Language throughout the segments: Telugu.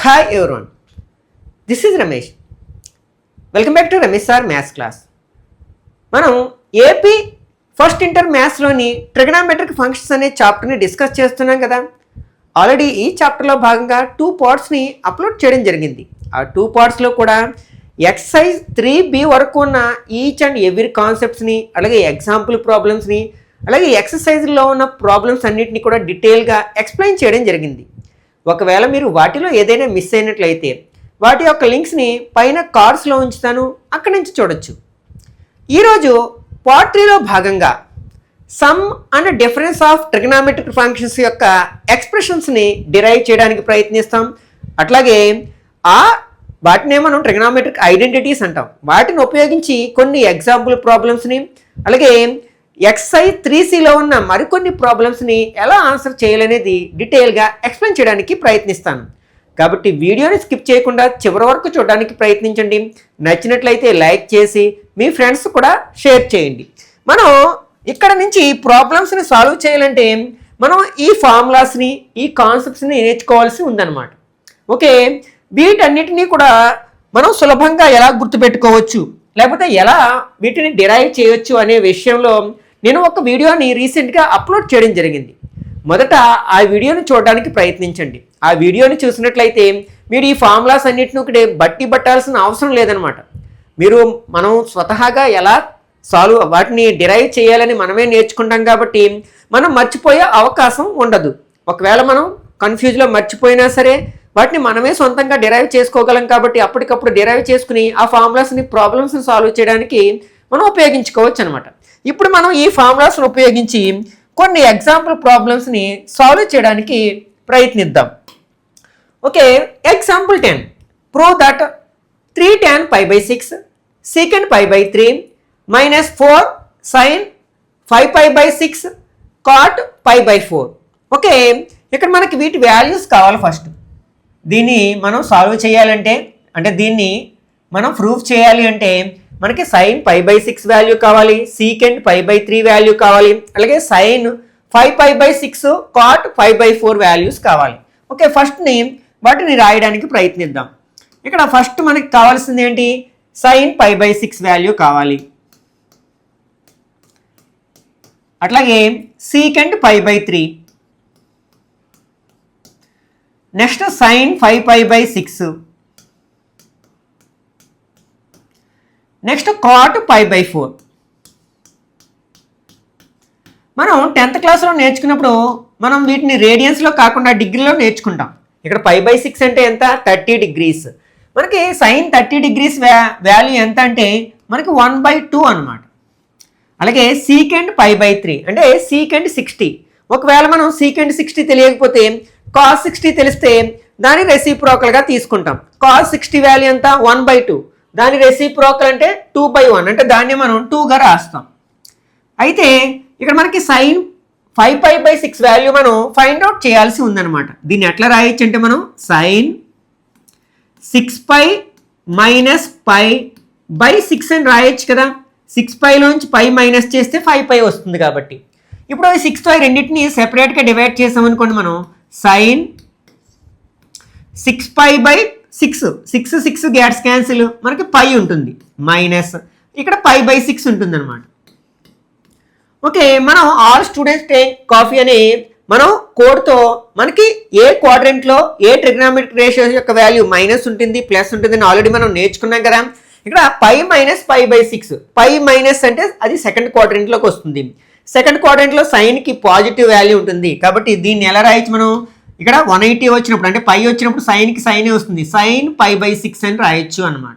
Hi everyone, this is Ramesh. Welcome back to Ramesh Sir Maths class. మనం ఏపీ ఫస్ట్ ఇంటర్ మ్యాథ్స్లోని ట్రిగనామెట్రిక్ ఫంక్షన్స్ అనే చాప్టర్ని డిస్కస్ చేస్తున్నాం కదా. ఆల్రెడీ ఈ చాప్టర్లో భాగంగా 2 పార్ట్స్ని అప్లోడ్ చేయడం జరిగింది. ఆ 2 పార్ట్స్లో కూడా ఎక్సర్సైజ్ 3B వరకు ఉన్న ఈచ్ అండ్ ఎవ్రీ కాన్సెప్ట్స్ని, అలాగే ఎగ్జాంపుల్ ప్రాబ్లమ్స్ని, అలాగే ఎక్సర్సైజ్లో ఉన్న ప్రాబ్లమ్స్ అన్నింటినీ కూడా డీటెయిల్గా ఎక్స్ప్లెయిన్ చేయడం జరిగింది. ఒకవేళ మీరు వాటిలో ఏదైనా మిస్ అయినట్లయితే వాటి యొక్క లింక్స్ని పైన కార్డ్స్లో ఉంచుతాను, అక్కడి నుంచి చూడొచ్చు. ఈరోజు పార్ట్ 3లో భాగంగా some and difference of trigonometric functions యొక్క ఎక్స్ప్రెషన్స్ని డిరైవ్ చేయడానికి ప్రయత్నిస్తాం. అట్లాగే వాటినే మనం ట్రిగనామెట్రిక్ ఐడెంటిటీస్ అంటాం. వాటిని ఉపయోగించి కొన్ని ఎగ్జాంపుల్ ప్రాబ్లమ్స్ని, అలాగే ఎక్సర్సైజ్ 3Cలో ఉన్న మరికొన్ని ప్రాబ్లమ్స్ని ఎలా ఆన్సర్ చేయాలనేది డీటెయిల్గా ఎక్స్ప్లెయిన్ చేయడానికి ప్రయత్నిస్తాను. కాబట్టి వీడియోని స్కిప్ చేయకుండా చివరి వరకు చూడడానికి ప్రయత్నించండి. నచ్చినట్లయితే లైక్ చేసి మీ ఫ్రెండ్స్ కూడా షేర్ చేయండి. మనం ఇక్కడ నుంచి ప్రాబ్లమ్స్ని సాల్వ్ చేయాలంటే మనం ఈ ఫార్ములాస్ని, ఈ కాన్సెప్ట్స్ని నేర్చుకోవాల్సి ఉందన్నమాట. ఓకే, వీటన్నిటినీ కూడా మనం సులభంగా ఎలా గుర్తుపెట్టుకోవచ్చు, లేకపోతే ఎలా వీటిని డిరైవ్ చేయొచ్చు అనే విషయంలో నేను ఒక వీడియోని రీసెంట్గా అప్లోడ్ చేయడం జరిగింది. మొదట ఆ వీడియోని చూడడానికి ప్రయత్నించండి. ఆ వీడియోని చూసినట్లయితే మీరు ఈ ఫార్ములాస్ అన్నింటిని ఒకటి బట్టి పట్టాల్సిన అవసరం లేదనమాట. మనం స్వతహాగా ఎలా వాటిని డిరైవ్ చేయాలని మనమే నేర్చుకుంటాం కాబట్టి మనం మర్చిపోయే అవకాశం ఉండదు. ఒకవేళ మనం కన్ఫ్యూజ్లో మర్చిపోయినా సరే వాటిని మనమే సొంతంగా డిరైవ్ చేసుకోగలం కాబట్టి అప్పటికప్పుడు డిరైవ్ చేసుకుని ఆ ఫార్ములాస్ని ప్రాబ్లమ్స్ని సాల్వ్ చేయడానికి మనం ఉపయోగించుకోవచ్చు అనమాట. ఇప్పుడు మనం ఈ ఫార్ములాస్ని ఉపయోగించి కొన్ని ఎగ్జాంపుల్ ప్రాబ్లమ్స్ని సాల్వ్ చేయడానికి ప్రయత్నిద్దాం. Okay, example 10. Prove that 3 tan π/6 secant π/3 minus 4 sin 5 π/6 cot π/4. Okay, ఇక్కడ మనకి వీటి వాల్యూస్ కావాలి. ఫస్ట్ దీన్ని మనం సాల్వ్ చేయాలంటే, దీన్ని మనం ప్రూఫ్ చేయాలి అంటే మనకి సైన్ π/6 వాల్యూ కావాలి, సీకెంట్ π/3 వాల్యూ కావాలి, అలాగే సైన్ 5 π/6 కాట్ 5/4 వాల్యూస్ కావాలి. ఓకే, ఫస్ట్ని వాటిని రాయడానికి ప్రయత్నిద్దాం. ఇక్కడ ఫస్ట్ మనకి కావాల్సింది ఏంటి, సైన్ π/6 వాల్యూ కావాలి, అట్లాగే secant π/3, next sine 5 π/6, next cot π/4. మనం 10th క్లాస్లో నేర్చుకున్నప్పుడు మనం వీటిని రేడియన్స్లో కాకుండా డిగ్రీలో నేర్చుకుంటాం. ఇక్కడ π/6 అంటే ఎంత, 30 degrees. మనకి సైన్ 30 degrees వాల్యూ ఎంత అంటే మనకి 1/2 అనమాట. అలాగే సీకెంట్ π/3 అంటే సీకెంట్ 60. ఒకవేళ మనం సీకెంట్ 60 తెలియకపోతే కాస్ 60 తెలిస్తే దాని రెసిప్రోకల్గా తీసుకుంటాం. కాస్ 60 వాల్యూ ఎంత, 1/2. దాని రెసిప్రోకల్ అంటే 2/1, అంటే దాన్ని మనం 2గా రాస్తాం. అయితే ఇక్కడ మనకి సైన్ 5 π/6 వాల్యూ మనం ఫైండ్ అవుట్ చేయాల్సి ఉందన్నమాట. దీన్ని ఎట్లా రాయొచ్చు అంటే మనం సైన్ 6π మైనస్ π/6 అని రాయొచ్చు కదా. 6πలోంచి π మైనస్ చేస్తే 5π వస్తుంది కాబట్టి. ఇప్పుడు 6తో రెండింటిని సెపరేట్గా డివైడ్ చేసామనుకోండి, మనం సైన్ 6π/6, 6 గ్యాట్స్ క్యాన్సిల్, మనకి పై ఉంటుంది, మైనస్ ఇక్కడ π/6 ఉంటుంది అనమాట. ఓకే, మనం ఆల్ స్టూడెంట్స్ టేక్ కాఫీ అనే మనం కోడ్తో మనకి ఏ క్వాడ్రెంట్లో ఏ ట్రిగనామెట్రిక్ రేషియో యొక్క వాల్యూ మైనస్ ఉంటుంది, ప్లస్ ఉంటుంది అని ఆల్రెడీ మనం నేర్చుకున్నాం కదా. ఇక్కడ π మైనస్ π/6, పై మైనస్ అంటే అది సెకండ్ క్వాడ్రెంట్లోకి వస్తుంది. సెకండ్ క్వాడ్రెంట్లో సైన్కి పాజిటివ్ వాల్యూ ఉంటుంది కాబట్టి దీన్ని ఎలా రాయొచ్చు మనం, ఇక్కడ 180 వచ్చినప్పుడు అంటే పై వచ్చినప్పుడు సైన్కి సైనే వస్తుంది, సైన్ π/6 అని రాయొచ్చు అనమాట.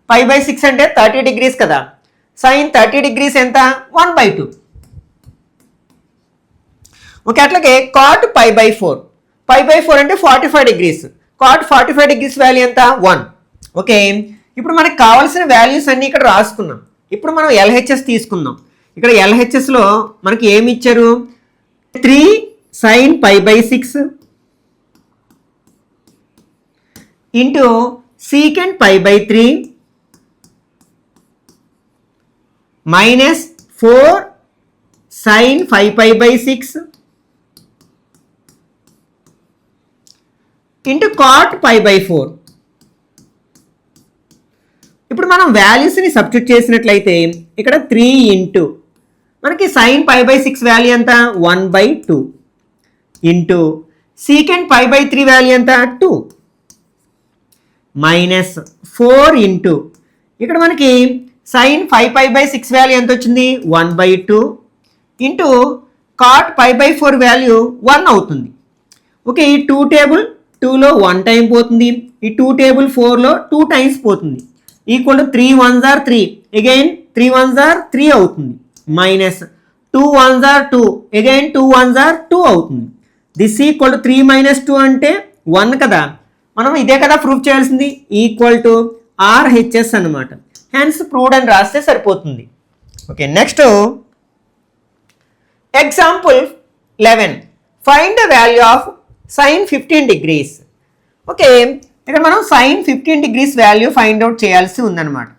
π/6 అంటే 30 degrees కదా, సైన్ 30 degrees ఎంత, 1/2. ఓకే, అట్లాగే కాట్ π/4, π/4 అంటే 45 degrees, కాట్ 45 degrees వాల్యూ ఎంత, 1. ఓకే, ఇప్పుడు మనకు కావాల్సిన వాల్యూస్ అన్నీ ఇక్కడ రాసుకున్నాం. ఇప్పుడు మనం LHS తీసుకుందాం. ఇక్కడ LHSలో మనకి ఏమి ఇచ్చారు, 3 sin π/6 into secant π/3 minus 4 sin 5 π/6 into cot pi by 4. ఇప్పుడు మనం వాల్యూస్ని సబ్స్టిట్యూట్ చేసినట్లయితే ఇక్కడ 3 ఇంటూ మనకి సైన్ పై బై 6 వాల్యూ ఎంత 1/2 into secant pi by 3 value ఎంత 2 మైనస్ 4 ఇంటూ ఇక్కడ మనకి సైన్ 5π/6 వాల్యూ ఎంత వచ్చింది 1/2 ఇంటూ కాట్ π/4 వాల్యూ 1 అవుతుంది. ఓకే, ఈ 2 టేబుల్ 2లో 1 టైం పోతుంది, ఈ 2 టేబుల్ 4లో 2 టైమ్స్ పోతుంది. Equal to 3 1s are 3, again 3 1s are 3 అవుతుంది. Minus 2 1s are 2, again 2 1s are 2 అవుతుంది. దిస్ ఈక్వల్ టు 3 మైనస్ 2 అంటే 1 కదా, మనం ఇదే కదా ప్రూఫ్ చేయాల్సింది. ఈక్వల్ టు RHS అనమాట. హెన్స్ ప్రూవ్డ్ అని రాస్తే సరిపోతుంది. Okay, next example 11. Find the value of sine 15 degrees. Okay, ఇక్కడ మనం sine 15 degrees value find out చేయాల్సి ఉందన్నమాట.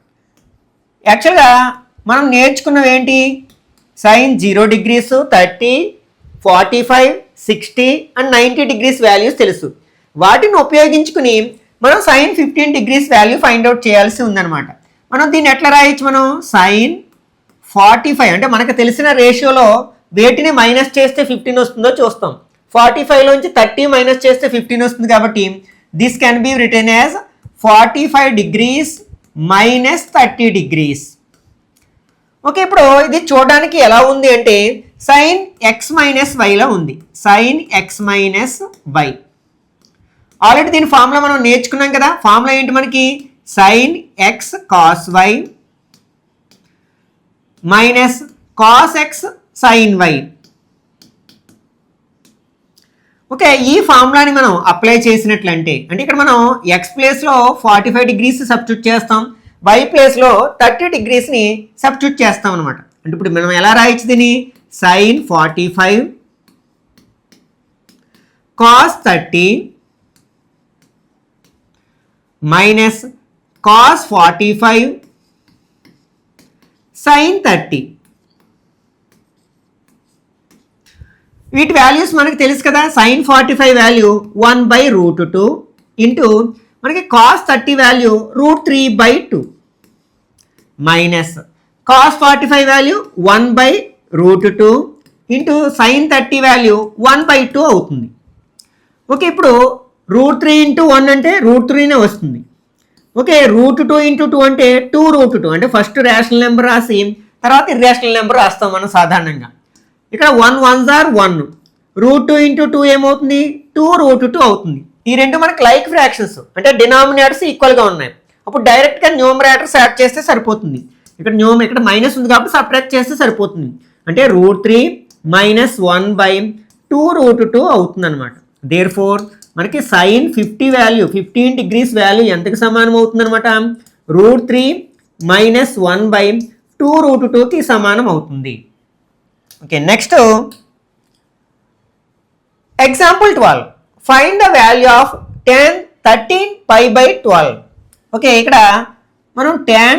యాక్చువల్గా మనం నేర్చుకున్నవి ఏంటి, sine 0 degrees, 30, 45, 60 and 90 degrees values తెలుసు. వాటిని ఉపయోగించుకుని మనం sine 15 degrees value find out చేయాల్సి ఉందన్నమాట. మనం దీన్ని ఎట్లా రాయొచ్చు, మనం సైన్ 45 అంటే మనకు తెలిసిన రేషియోలో వేటిని మైనస్ చేస్తే 15 వస్తుందో చూస్తాం. 45లోంచి 30 మైనస్ చేస్తే 15 వస్తుంది కాబట్టి this can be return as 45 degrees minus 30 degrees. Okay, ఇప్పుడు ఇది చూడడానికి ఎలా ఉంది అంటే సైన్ ఎక్స్ మైనస్ వైలో ఉంది. Sine X minus Y already దీని ఫార్ములా మనం నేర్చుకున్నాం కదా. ఫార్ములా ఏంటి మనకి, sine X cos Y minus cos X sine Y. Okay, ఈ ఫార్ములాని మనం అప్లై చేసినట్లంటే అంటే ఇక్కడ మనం ఎక్స్ ప్లేస్లో 45 degrees సబ్స్టిట్యూట్ చేస్తాం, వై ప్లేస్లో 30 degreesని సబ్స్టిట్యూట్ చేస్తాం అనమాట. అంటే ఇప్పుడు మనం ఎలా రాయొచ్చు దీన్ని, sine 45 cos 30 minus cos 45 sine 30. వీటి వాల్యూస్ మనకి తెలుసు కదా. సైన్ 45 వాల్యూ 1/√2 ఇంటూ మనకి cos 30 value √3/2 minus cos 45 value 1/√2 into sine 30 value 1/2 అవుతుంది. ఓకే, ఇప్పుడు √3 ఇంటూ 1 అంటే √3నే వస్తుంది. ఓకే, √2 ఇంటూ 2 అంటే 2√2 అంటే ఫస్ట్ రేషనల్ నెంబర్ రాసి తర్వాత ఇర్రేషనల్ నెంబర్ రాస్తాం మనం సాధారణంగా. ఇక్కడ 1 1s are 1, √2 ఇంటూ 2 ఏమవుతుంది 2√2 అవుతుంది. ఈ రెండు మనకి లైక్ ఫ్రాక్షన్స్ అంటే డినామినేటర్స్ ఈక్వల్గా ఉన్నాయి. అప్పుడు డైరెక్ట్గా న్యూమరేటర్స్ యాడ్ చేస్తే సరిపోతుంది. ఇక్కడ మైనస్ ఉంది కాబట్టి సబ్ట్రాక్ట్ చేస్తే సరిపోతుంది. అంటే √3 మైనస్ 1/2√2 అవుతుంది అనమాట. దేర్ ఫోర్ మనకి సైన్ 15 degrees వాల్యూ ఎంతకి సమానం అవుతుంది అనమాట, √3 మైనస్ 1/2√2కి సమానం అవుతుంది. Okay, next example 12. Find the value of tan 13π/12. ఓకే, ఇక్కడ మనం tan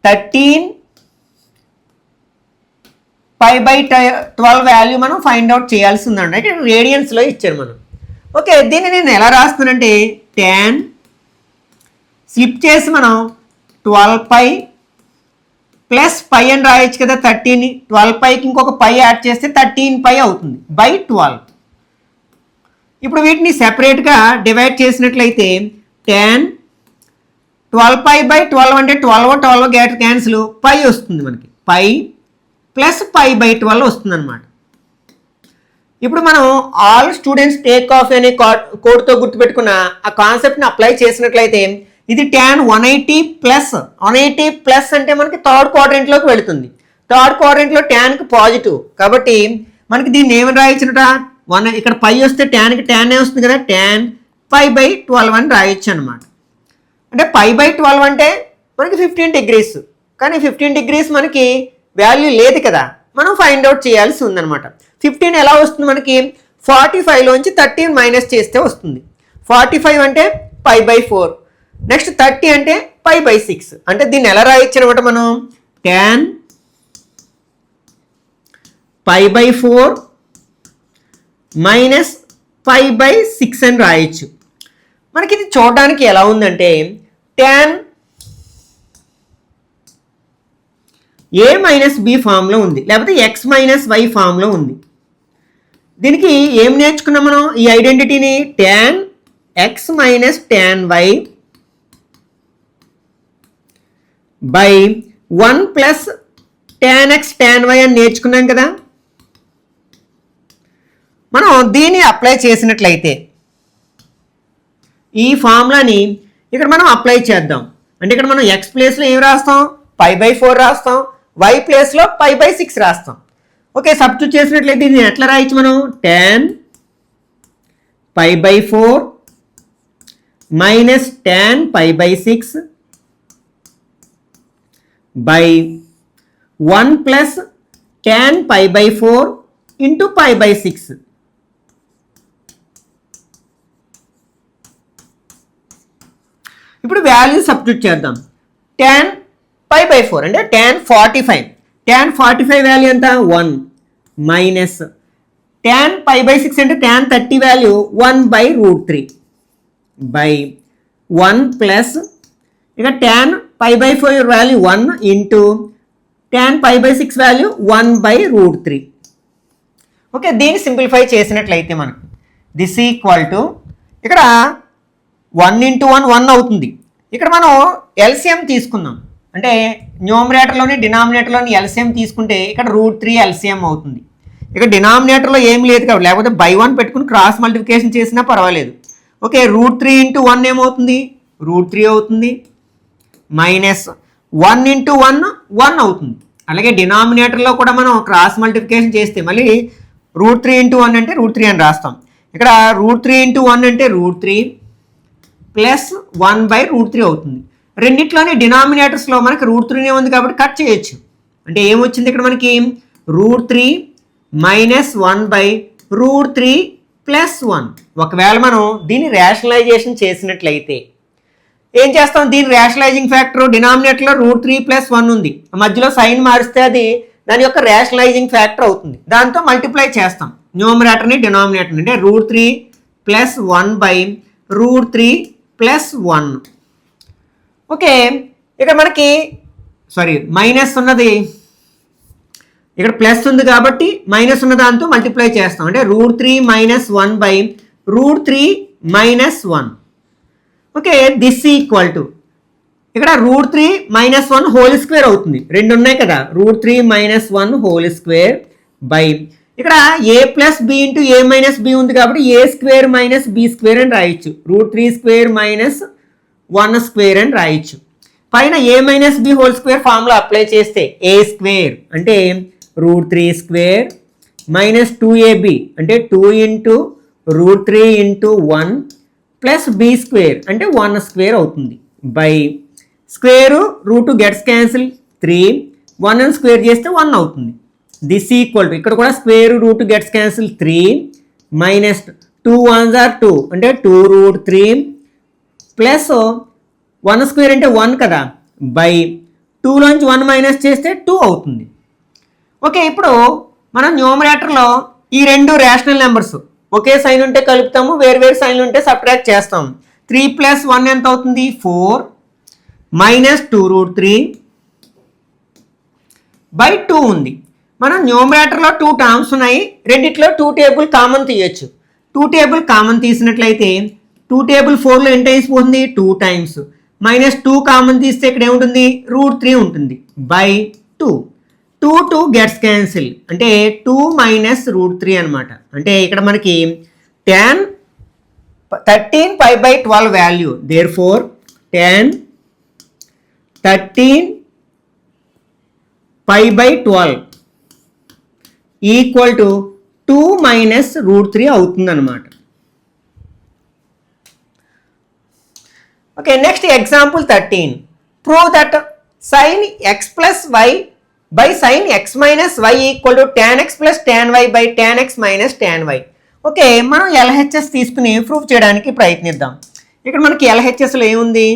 13π/12 వాల్యూ మనం ఫైండ్ అవుట్ చేయాల్సి ఉందండి. అంటే రేడియన్స్లో ఇచ్చారు మనం. ఓకే, దీన్ని నేను ఎలా రాస్తానంటే tan స్లిప్ చేసి మనం 12π ప్లస్ పై అని రాయొచ్చు కదా. 13 12πకి ఇంకొక పై యాడ్ చేస్తే 13π అవుతుంది /12. ఇప్పుడు వీటిని సెపరేట్గా డివైడ్ చేసినట్లయితే tan 12π/12 అంటే 12 గేట్ క్యాన్సిల్ పై వస్తుంది మనకి, పై ప్లస్ π/12 వస్తుంది అనమాట. ఇప్పుడు మనం ఆల్ స్టూడెంట్స్ టేక్ ఆఫ్ అనే కోడ్తో గుర్తుపెట్టుకున్న ఆ కాన్సెప్ట్ని అప్లై చేసినట్లయితే ఇది tan 180 ప్లస్ అంటే మనకి థర్డ్ క్వాడ్రంట్లోకి వెళుతుంది. థర్డ్ క్వాడ్రంట్లో ట్యాన్కి పాజిటివ్ కాబట్టి మనకి దీన్ని ఏమని రాయొచ్చునట, ఇక్కడ పై వస్తే ట్యాన్కి ట్యాన్ వస్తుంది కదా, tan π/12 అని రాయొచ్చు అనమాట. అంటే π/12 అంటే మనకి 15 degrees, కానీ 15 degrees మనకి వాల్యూ లేదు కదా, మనం ఫైండ్ అవుట్ చేయాల్సి ఉందన్నమాట. 15 ఎలా వస్తుంది మనకి, 45లోంచి 13 మైనస్ చేస్తే వస్తుంది. 45 అంటే π/4, నెక్స్ట్ 30 అంటే π/6. అంటే దీన్ని ఎలా రాయొచ్చు అనమాట మనం, tan π/4 మైనస్ π/6 అని రాయొచ్చు. మనకి ఇది చూడడానికి ఎలా ఉందంటే tan a మైనస్ బి ఫామ్లో ఉంది, లేకపోతే x మైనస్ y ఫామ్లో ఉంది. దీనికి ఏం నేర్చుకున్నాం మనం ఈ ఐడెంటిటీని? tan x minus tan y by 1 plus tan x tan y అని నేర్చుకున్నాం కదా. మనం దీన్ని అప్లై చేసినట్లయితే ఈ ఫార్ములాని ఇక్కడ మనం అప్లై చేద్దాం. అంటే ఇక్కడ మనం x ప్లేస్లో ఏం రాస్తాం? π/4 రాస్తాం, y ప్లేస్లో π/6 రాస్తాం. ఓకే, సబ్స్టిట్యూట్ చేసినట్లయితే ఇది ఎట్లా రాయొచ్చు మనం? tan π/4 minus tan π/6 by 1 plus tan π/4 into π/6. ఇప్పుడు వాల్యూ సబ్స్టిట్యూట్ చేద్దాం. tan π/4 అంటే tan 45. tan 45 వాల్యూ ఎంత? 1 మైనస్ tan π/6 అంటే tan 30 వాల్యూ 1/√3 బై 1 ప్లస్ ఇక tan π/4 value 1 into tan π/6 value 1/√3. Okay, దీన్ని సింప్లిఫై చేసినట్లయితే మనకు దిస్ ఈక్వల్ టు ఇక్కడ 1 ఇంటూ 1 1 అవుతుంది. ఇక్కడ మనం ఎల్సిఎం తీసుకుందాం. అంటే న్యూమరేటర్లోని డినామినేటర్లోని ఎల్సిఎం తీసుకుంటే ఇక్కడ √3 ఎల్సిఎం అవుతుంది. ఇక్కడ డినామినేటర్లో ఏం లేదు కాబట్టి, లేకపోతే బై 1 పెట్టుకుని క్రాస్ మల్టిప్లికేషన్ చేసినా పర్వాలేదు. ఓకే, √3 ఇంటూ 1 ఏమవుతుంది? √3 అవుతుంది. మైనస్ 1 ఇంటూ 1 1 అవుతుంది. అలాగే డినామినేటర్లో కూడా మనం క్రాస్ మల్టిప్లికేషన్ చేస్తే మళ్ళీ √3 ఇంటూ 1 అంటే √3 అని రాస్తాం. ఇక్కడ √3 ఇంటూ 1 అంటే √3 ప్లస్ 1/√3 అవుతుంది. రెండిట్లోనే డినామినేటర్స్లో మనకి √3 ఉంది కాబట్టి కట్ చేయొచ్చు. అంటే ఏమొచ్చింది ఇక్కడ మనకి? √3 మైనస్ 1/√3 ప్లస్ 1. ఒకవేళ మనం దీన్ని రేషనలైజేషన్ చేసినట్లయితే ఏం చేస్తాం? దీని రేషనలైజింగ్ ఫ్యాక్టర్ డినామినేటర్లో √3 ప్లస్ 1 ఉంది, మధ్యలో సైన్ మారిస్తే అది దాని యొక్క రేషనలైజింగ్ ఫ్యాక్టర్ అవుతుంది. దాంతో మల్టిప్లై చేస్తాం న్యూమరేటర్ని డినామినేటర్ని. అంటే √3 ప్లస్ 1/√3 ప్లస్ 1. ఓకే, ఇక్కడ మనకి మైనస్ ఉన్నది, ఇక్కడ ప్లస్ ఉంది కాబట్టి మైనస్ ఉన్న దాంతో మల్టిప్లై చేస్తాం. అంటే √3 minus 1/√3 minus 1. Okay, this equal to ఇక్కడ √3 మైనస్ 1 హోల్ స్క్వేర్ అవుతుంది. రెండు ఉన్నాయి కదా, √3 మైనస్ 1 హోల్ స్క్వేర్ బై ఇక్కడ a plus B into a minus B ఉంది కాబట్టి a square minus B square అని రాయొచ్చు. √3 స్క్వేర్ మైనస్ 1 స్క్వేర్ అని రాయొచ్చు. పైన a minus B whole square formula apply చేస్తే a స్క్వేర్ అంటే √3 స్క్వేర్ మైనస్ 2ab అంటే 2 into √3 into 1 plus B square అంటే 1 స్క్వేర్ అవుతుంది. బై స్క్వేరు √2 గెట్స్ క్యాన్సిల్ 3 1 అని స్క్వేర్ చేస్తే 1 అవుతుంది. దిస్ ఈక్వల్ టు ఇక్కడ కూడా స్క్వేర్ √2 గెట్స్ క్యాన్సిల్ 3 మైనస్ 2 1s are 2 అంటే 2√3 ప్లస్ 1 స్క్వేర్ అంటే 1 కదా, బై 2లోంచి 1 మైనస్ చేస్తే 2 అవుతుంది. ఓకే, ఇప్పుడు మనం న్యూమరేటర్లో ఈ రెండు రేషనల్ నెంబర్స్ ఒకే సైన్ ఉంటే కలుపుతాము, వేరు సైన్లు ఉంటే సబ్ట్రాక్ట్ చేస్తాము. 3 ప్లస్ 1 ఎంత అవుతుంది? 4 మైనస్ 2√3 బై 2 ఉంది. మనం న్యూమరేటర్లో 2 టర్మ్స్ ఉన్నాయి, రెండిట్లో 2 టేబుల్ కామన్ తీయచ్చు. 2 టేబుల్ కామన్ తీసినట్లయితే 2 టేబుల్ 4లో ఎంత అయిపోతుంది? 2 టైమ్స్. మైనస్ 2 కామన్ తీస్తే ఇక్కడ ఏముంటుంది? √3 ఉంటుంది బై 2. 2 గెట్స్ క్యాన్సిల్ అంటే 2 మైనస్ √3 అనమాట. అంటే ఇక్కడ మనకి tan 13 π/12 value, therefore tan 13 π/12 equal to 2 minus √3 అవుతుంది అనమాట. Okay, next example 13. Prove that sin x plus y by sin x minus y equal to tan x plus tan y by tan x minus tan y. Okay, మనం LHS తీసుకుని ప్రూవ్ చేయడానికి ప్రయత్నిద్దాం. ఇక్కడ మనకి LHSలో ఏముంది?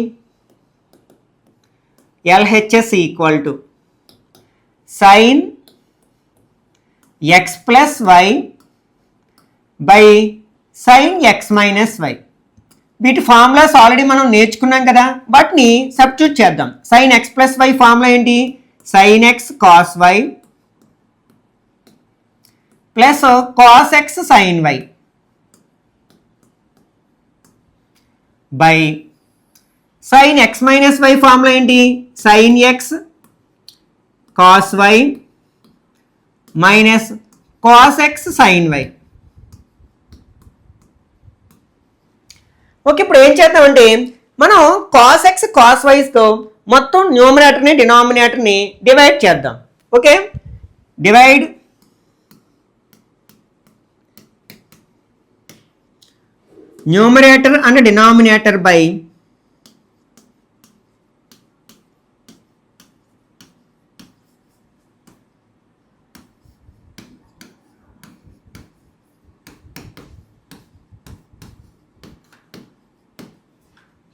LHS equal to sin x plus y by sin x minus y. వీటి ఫార్ములాస్ ఆల్రెడీ మనం నేర్చుకున్నాం కదా, వాటిని సబ్స్టిట్యూట్ చేద్దాం. sin x plus y formula ఏంటి? sin x cos y plus cos x sin y by sin x minus y formula ఏంటి? sin x cos y minus cos x sin y. Okay, ఇప్పుడు ఏం చేద్దామంటే మనం cos x cos yతో మొత్తం న్యూమరేటర్ని డినామినేటర్ని డివైడ్ చేద్దాం. Okay, divide numerator and denominator by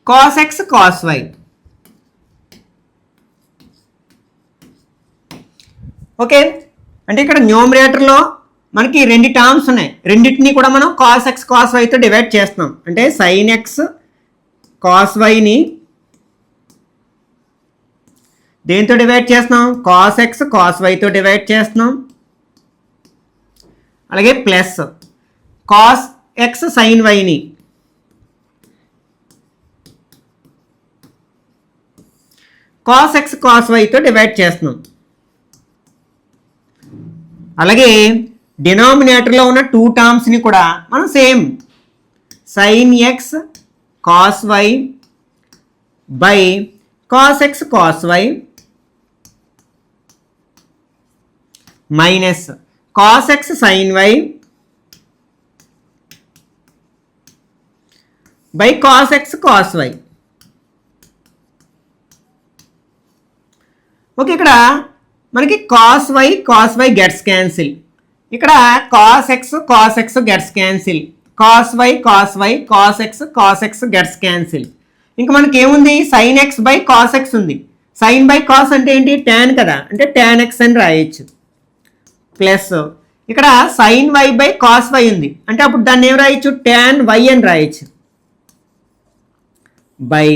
cos x cos y. Okay, అంటే ఇక్కడ న్యూమరేటర్లో మనకి రెండు టర్మ్స్ ఉన్నాయి, రెండింటినీ కూడా మనం cos x cos yతో డివైడ్ చేస్తున్నాం. అంటే sin x cos yని దేంతో డివైడ్ చేస్తున్నాం? cos x cos yతో డివైడ్ చేస్తున్నాం. అలాగే ప్లస్ cos x sin yని cos x cos yతో డివైడ్ చేస్తున్నాం. అలాగే డినామినేటర్లో ఉన్న టూ టర్మ్స్ని కూడా మనం same sin x cos y by cos x cos y minus cos x sin y by cos x cos y. Okay, ఇక్కడ మనకి cos y గెట్స్ క్యాన్సిల్, ఇక్కడ cos x gets cancel, cos y cos x gets cancel. ఇంకా మనకి ఏముంది? sin x by cos x ఉంది. sin బై cos అంటే ఏంటి? tan కదా, అంటే tan x అని రాయొచ్చు. ప్లస్ ఇక్కడ sin y by cos y ఉంది, అంటే అప్పుడు దాన్ని ఏం రాయొచ్చు? tan y అని రాయొచ్చు. బై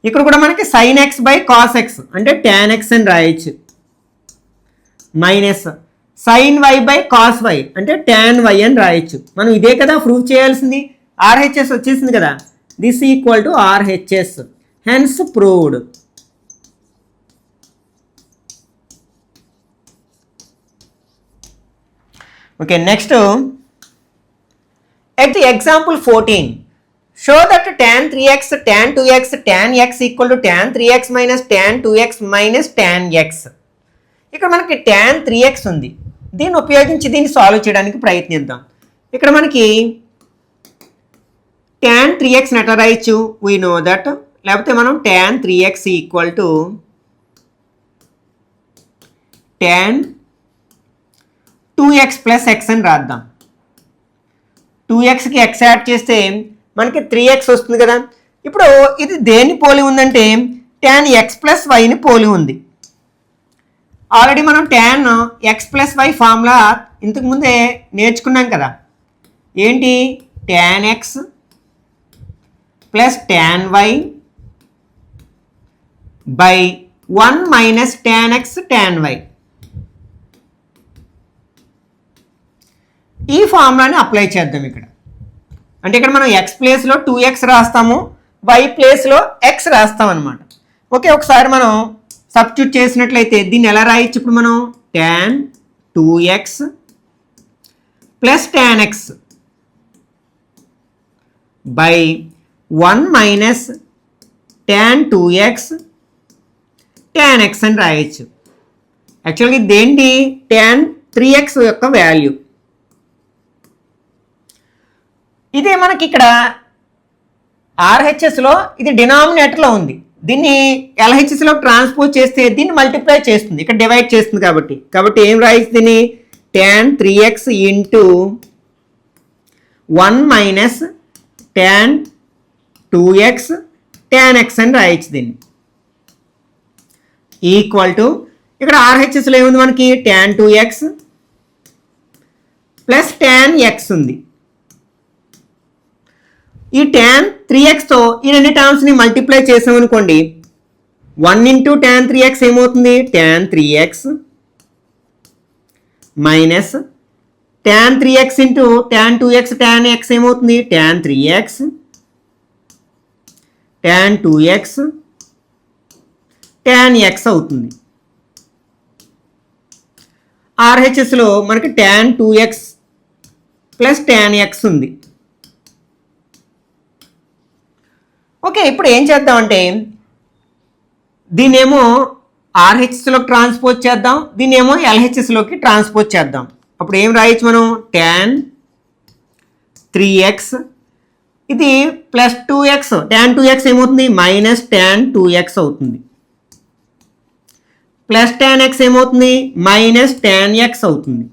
ఇక్కడ కూడా మనకి sin x by cos x అంటే tan x అని రాయొచ్చు. Minus sin y by cos y అంటే tan y అని రాయొచ్చు. మనం ఇదే కదా ప్రూవ్ చేయాల్సింది. RHS వచ్చేసింది కదా, this equal to RHS, hence proved. Okay, next at the example 14 show that tan 3x tan 2x tan x equal to tan 3x minus tan 2x minus tan x. ఇక్కడ మనకి tan 3x ఉంది, దీన్ని ఉపయోగించి దీన్ని సాల్వ్ చేయడానికి ప్రయత్నిద్దాం. ఇక్కడ మనకి tan 3x ఎట్లా రాయొచ్చు? వీ నో దట్, లేకపోతే మనం tan 3x equal to tan 2x plus x అని రాద్దాం. 2xకి x యాడ్ చేస్తే మనకి 3x వస్తుంది కదా. ఇప్పుడు ఇది దేన్ని పోలి ఉందంటే tan x ప్లస్ వైని పోలి ఉంది. ఆల్రెడీ మనం tan x plus y formula ఇంతకుముందే నేర్చుకున్నాం కదా. ఏంటి? tan x plus tan y by 1 minus tan x tan y. ఈ ఫార్ములాని అప్లై చేద్దాం ఇక్కడ. అంటే ఇక్కడ మనం x ప్లేస్లో 2x రాస్తాము, y ప్లేస్లో x రాస్తాం అనమాట. ఓకే, ఒకసారి మనం సబ్స్టిట్యూట్ చేసినట్లయితే దీన్ని ఎలా రాయొచ్చు? ఇప్పుడు మనం tan 2x plus tan x by 1 minus tan 2x tan x అని రాయొచ్చు. యాక్చువల్గా ఇదేంటి? tan 3x యొక్క వాల్యూ. ఇదే మనకి ఇక్కడ RHSలో ఇది డినామినేటర్లో ఉంది, దీన్ని LHSలో ట్రాన్స్పోజ్ చేస్తే దీన్ని మల్టిప్లై చేస్తుంది, ఇక్కడ డివైడ్ చేస్తుంది. కాబట్టి ఏం రాయొచ్చు దీన్ని? tan 3x into 1 minus tan 2x tan x అని రాయొచ్చు దీన్ని. ఈక్వల్ టు ఇక్కడ RHSలో ఏముంది మనకి? tan 2x plus tan x ఉంది ఈ tan 3xతో ఈ రెండు టర్మ్స్ని మల్టిప్లై చేసామనుకోండి 1 ఇంటూ tan 3x ఏమవుతుంది tan 3x minus tan 3x into tan 2x tan x ఏమవుతుంది tan 3x tan 2x tan x అవుతుంది. RHSలో మనకి tan 2x plus tan x ఉంది. ఓకే, ఇప్పుడు ఏం చేద్దామంటే దీన్నేమో RHSలోకి ట్రాన్స్పోజ్ చేద్దాం, దీన్నేమో LHSలోకి ట్రాన్స్పోజ్ చేద్దాం. అప్పుడు ఏం రాయొచ్చు మనం tan 3x ఇది ప్లస్ 2x tan 2x ఏమవుతుంది మైనస్ tan 2x అవుతుంది, ప్లస్ tan x ఏమవుతుంది మైనస్ tan x అవుతుంది,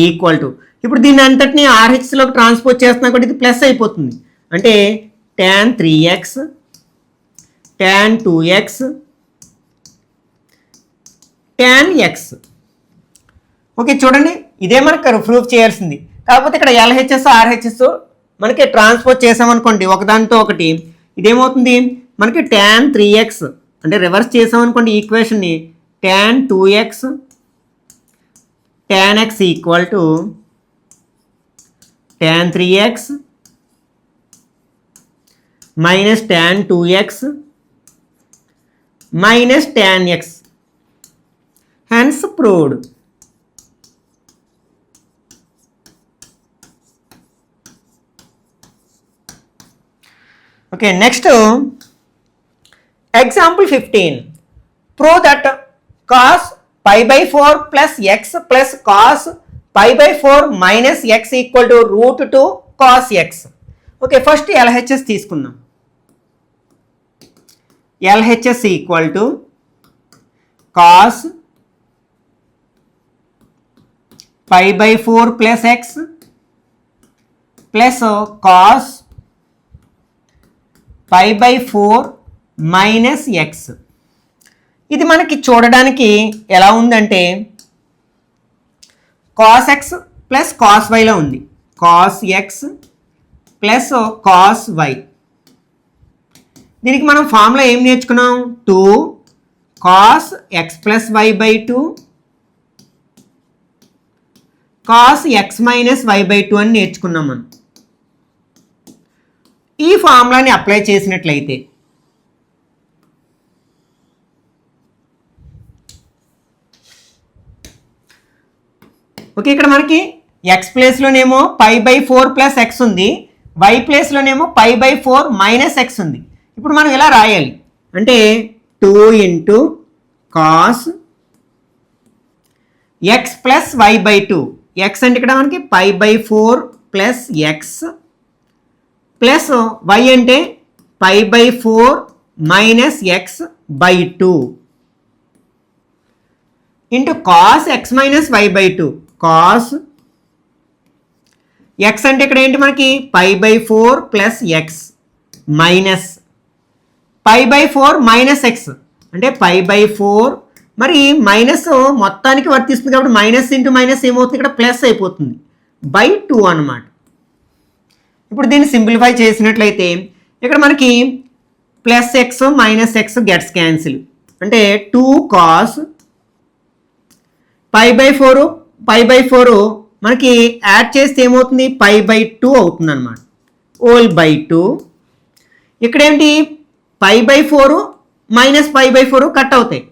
ఈక్వల్ టు ఇప్పుడు దీన్ని అంతటిని RHSలోకి ట్రాన్స్పోజ్ చేస్తున్నా కూడా ఇది ప్లస్ అయిపోతుంది. అంటే tan 3x tan 2x tan x. Okay చూడండి, ఇదే మనకు ప్రూఫ్ చేయాల్సింది. కాకపోతే ఇక్కడ LHS RHS మనకి ట్రాన్స్పోజ్ చేసామనుకోండి ఒకదానితో ఒకటి, ఇదేమవుతుంది మనకి tan 3x అంటే రివర్స్ చేసామనుకోండి ఈక్వేషన్ని tan 2x tan x equal to tan 3x minus tan 2x minus tan x. Hence proved. Okay, next example 15. Prove that cos pi by 4 plus x plus cos pi by 4 minus x equal to root 2 cos x. Okay, first LHS తీసుకుందాం. LHS equal to cos pi by 4 plus x plus cos pi by 4 minus x. ఇది మనకి చూడడానికి ఎలా ఉందంటే కాస్ ఎక్స్ ప్లస్ కాస్ వైలో ఉంది, cos x plus cos y. దీనికి మనం ఫార్ములా ఏం నేర్చుకున్నాం 2 cos x plus y by 2 cos x minus y by 2 అని నేర్చుకున్నాం మనం. ఈ ఫార్ములాని అప్లై చేసినట్లయితే ఓకే, ఇక్కడ మనకి ఎక్స్ ప్లేస్లోనేమో పై బై 4 ప్లస్ ఎక్స్ ఉంది, వై ప్లేస్లోనేమో పై బై 4 మైనస్ ఎక్స్ ఉంది. ఇప్పుడు మనం ఇలా రాయాలి అంటే 2 into cos x plus y by 2, x అంటే ఇక్కడ మనకి pi by 4 plus x plus y అంటే pi by 4 minus x by 2 into cos x minus y by 2, cos x అంటే ఇక్కడ ఏంటి మనకి pi by 4 plus X minus pi by 4 minus x అంటే పై బై 4 మరి మైనస్ మొత్తానికి వర్తిస్తుంది కాబట్టి మైనస్ ఇంటూ మైనస్ ఏమవుతుంది ఇక్కడ ప్లస్ అయిపోతుంది బై 2 అన్నమాట. ఇప్పుడు దీన్ని సింప్లిఫై చేసినట్లయితే ఇక్కడ మనకి plus X minus X gets cancel అంటే 2 కాస్ పై బై 4 మనకి యాడ్ చేస్తే ఏమవుతుంది పై బై 2 అవుతుంది అనమాట, ఓల్ బై 2. ఇక్కడేంటి pi by 4 minus pi by 4 cut అవుతాయి,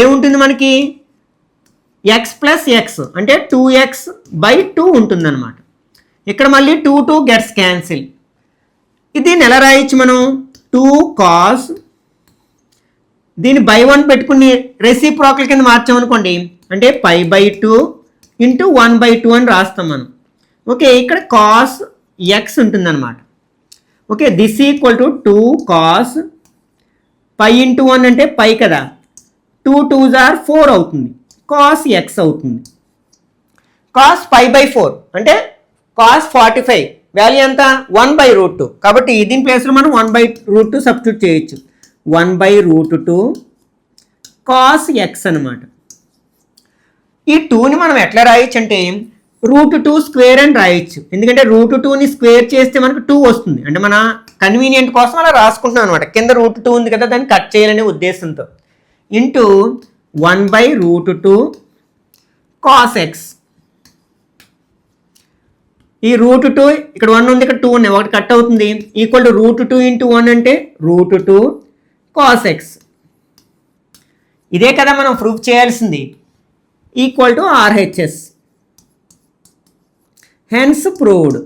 ఏముంటుంది మనకి ఎక్స్ ప్లస్ ఎక్స్ అంటే 2x బై 2 ఉంటుంది అనమాట. ఇక్కడ మళ్ళీ 2 గెట్స్ క్యాన్సిల్. ఇది ఎలా రాయొచ్చు మనం 2 కాస్ దీన్ని బై 1 పెట్టుకుని రెసిప్రోకల్ కింద మార్చామనుకోండి అంటే పై బై 2 ఇంటూ 1 బై 2 అని రాస్తాం మనం. ఓకే, ఇక్కడ కాస్ ఎక్స్ ఉంటుంది అనమాట. Okay, this equal to 2 cos pi into 1 అంటే పై కదా, 2 2s are 4 అవుతుంది, కాస్ ఎక్స్ అవుతుంది. కాస్ పై బై 4 అంటే కాస్ 45 వాల్యూ ఎంత 1 బై రూట్ 2 కాబట్టి దీని ప్లేస్లో మనం 1 బై రూట్ 2 సబ్స్టిట్యూట్ చేయొచ్చు, 1 బై రూట్ 2 కాస్ ఎక్స్ అనమాట. ఈ 2ని మనం ఎట్లా రాయొచ్చు అంటే √2 స్క్వేర్ అని రాయొచ్చు. ఎందుకంటే √2ని స్క్వేర్ చేస్తే మనకు 2 వస్తుంది. అంటే మన కన్వీనియంట్ కోసం అలా రాసుకుంటున్నాం అనమాట. కింద √2 ఉంది కదా, దాన్ని కట్ చేయాలనే ఉద్దేశంతో. Into 1/√2 cos x. ఈ √2 ఇక్కడ 1 ఉంది, ఇక్కడ 2 ఉన్నాయి, ఒకటి కట్ అవుతుంది. ఈక్వల్ టు √2 ఇంటూ 1 అంటే √2 cos x. ఇదే కదా మనం ప్రూఫ్ చేయాల్సింది. Equal to RHS. Hence proved.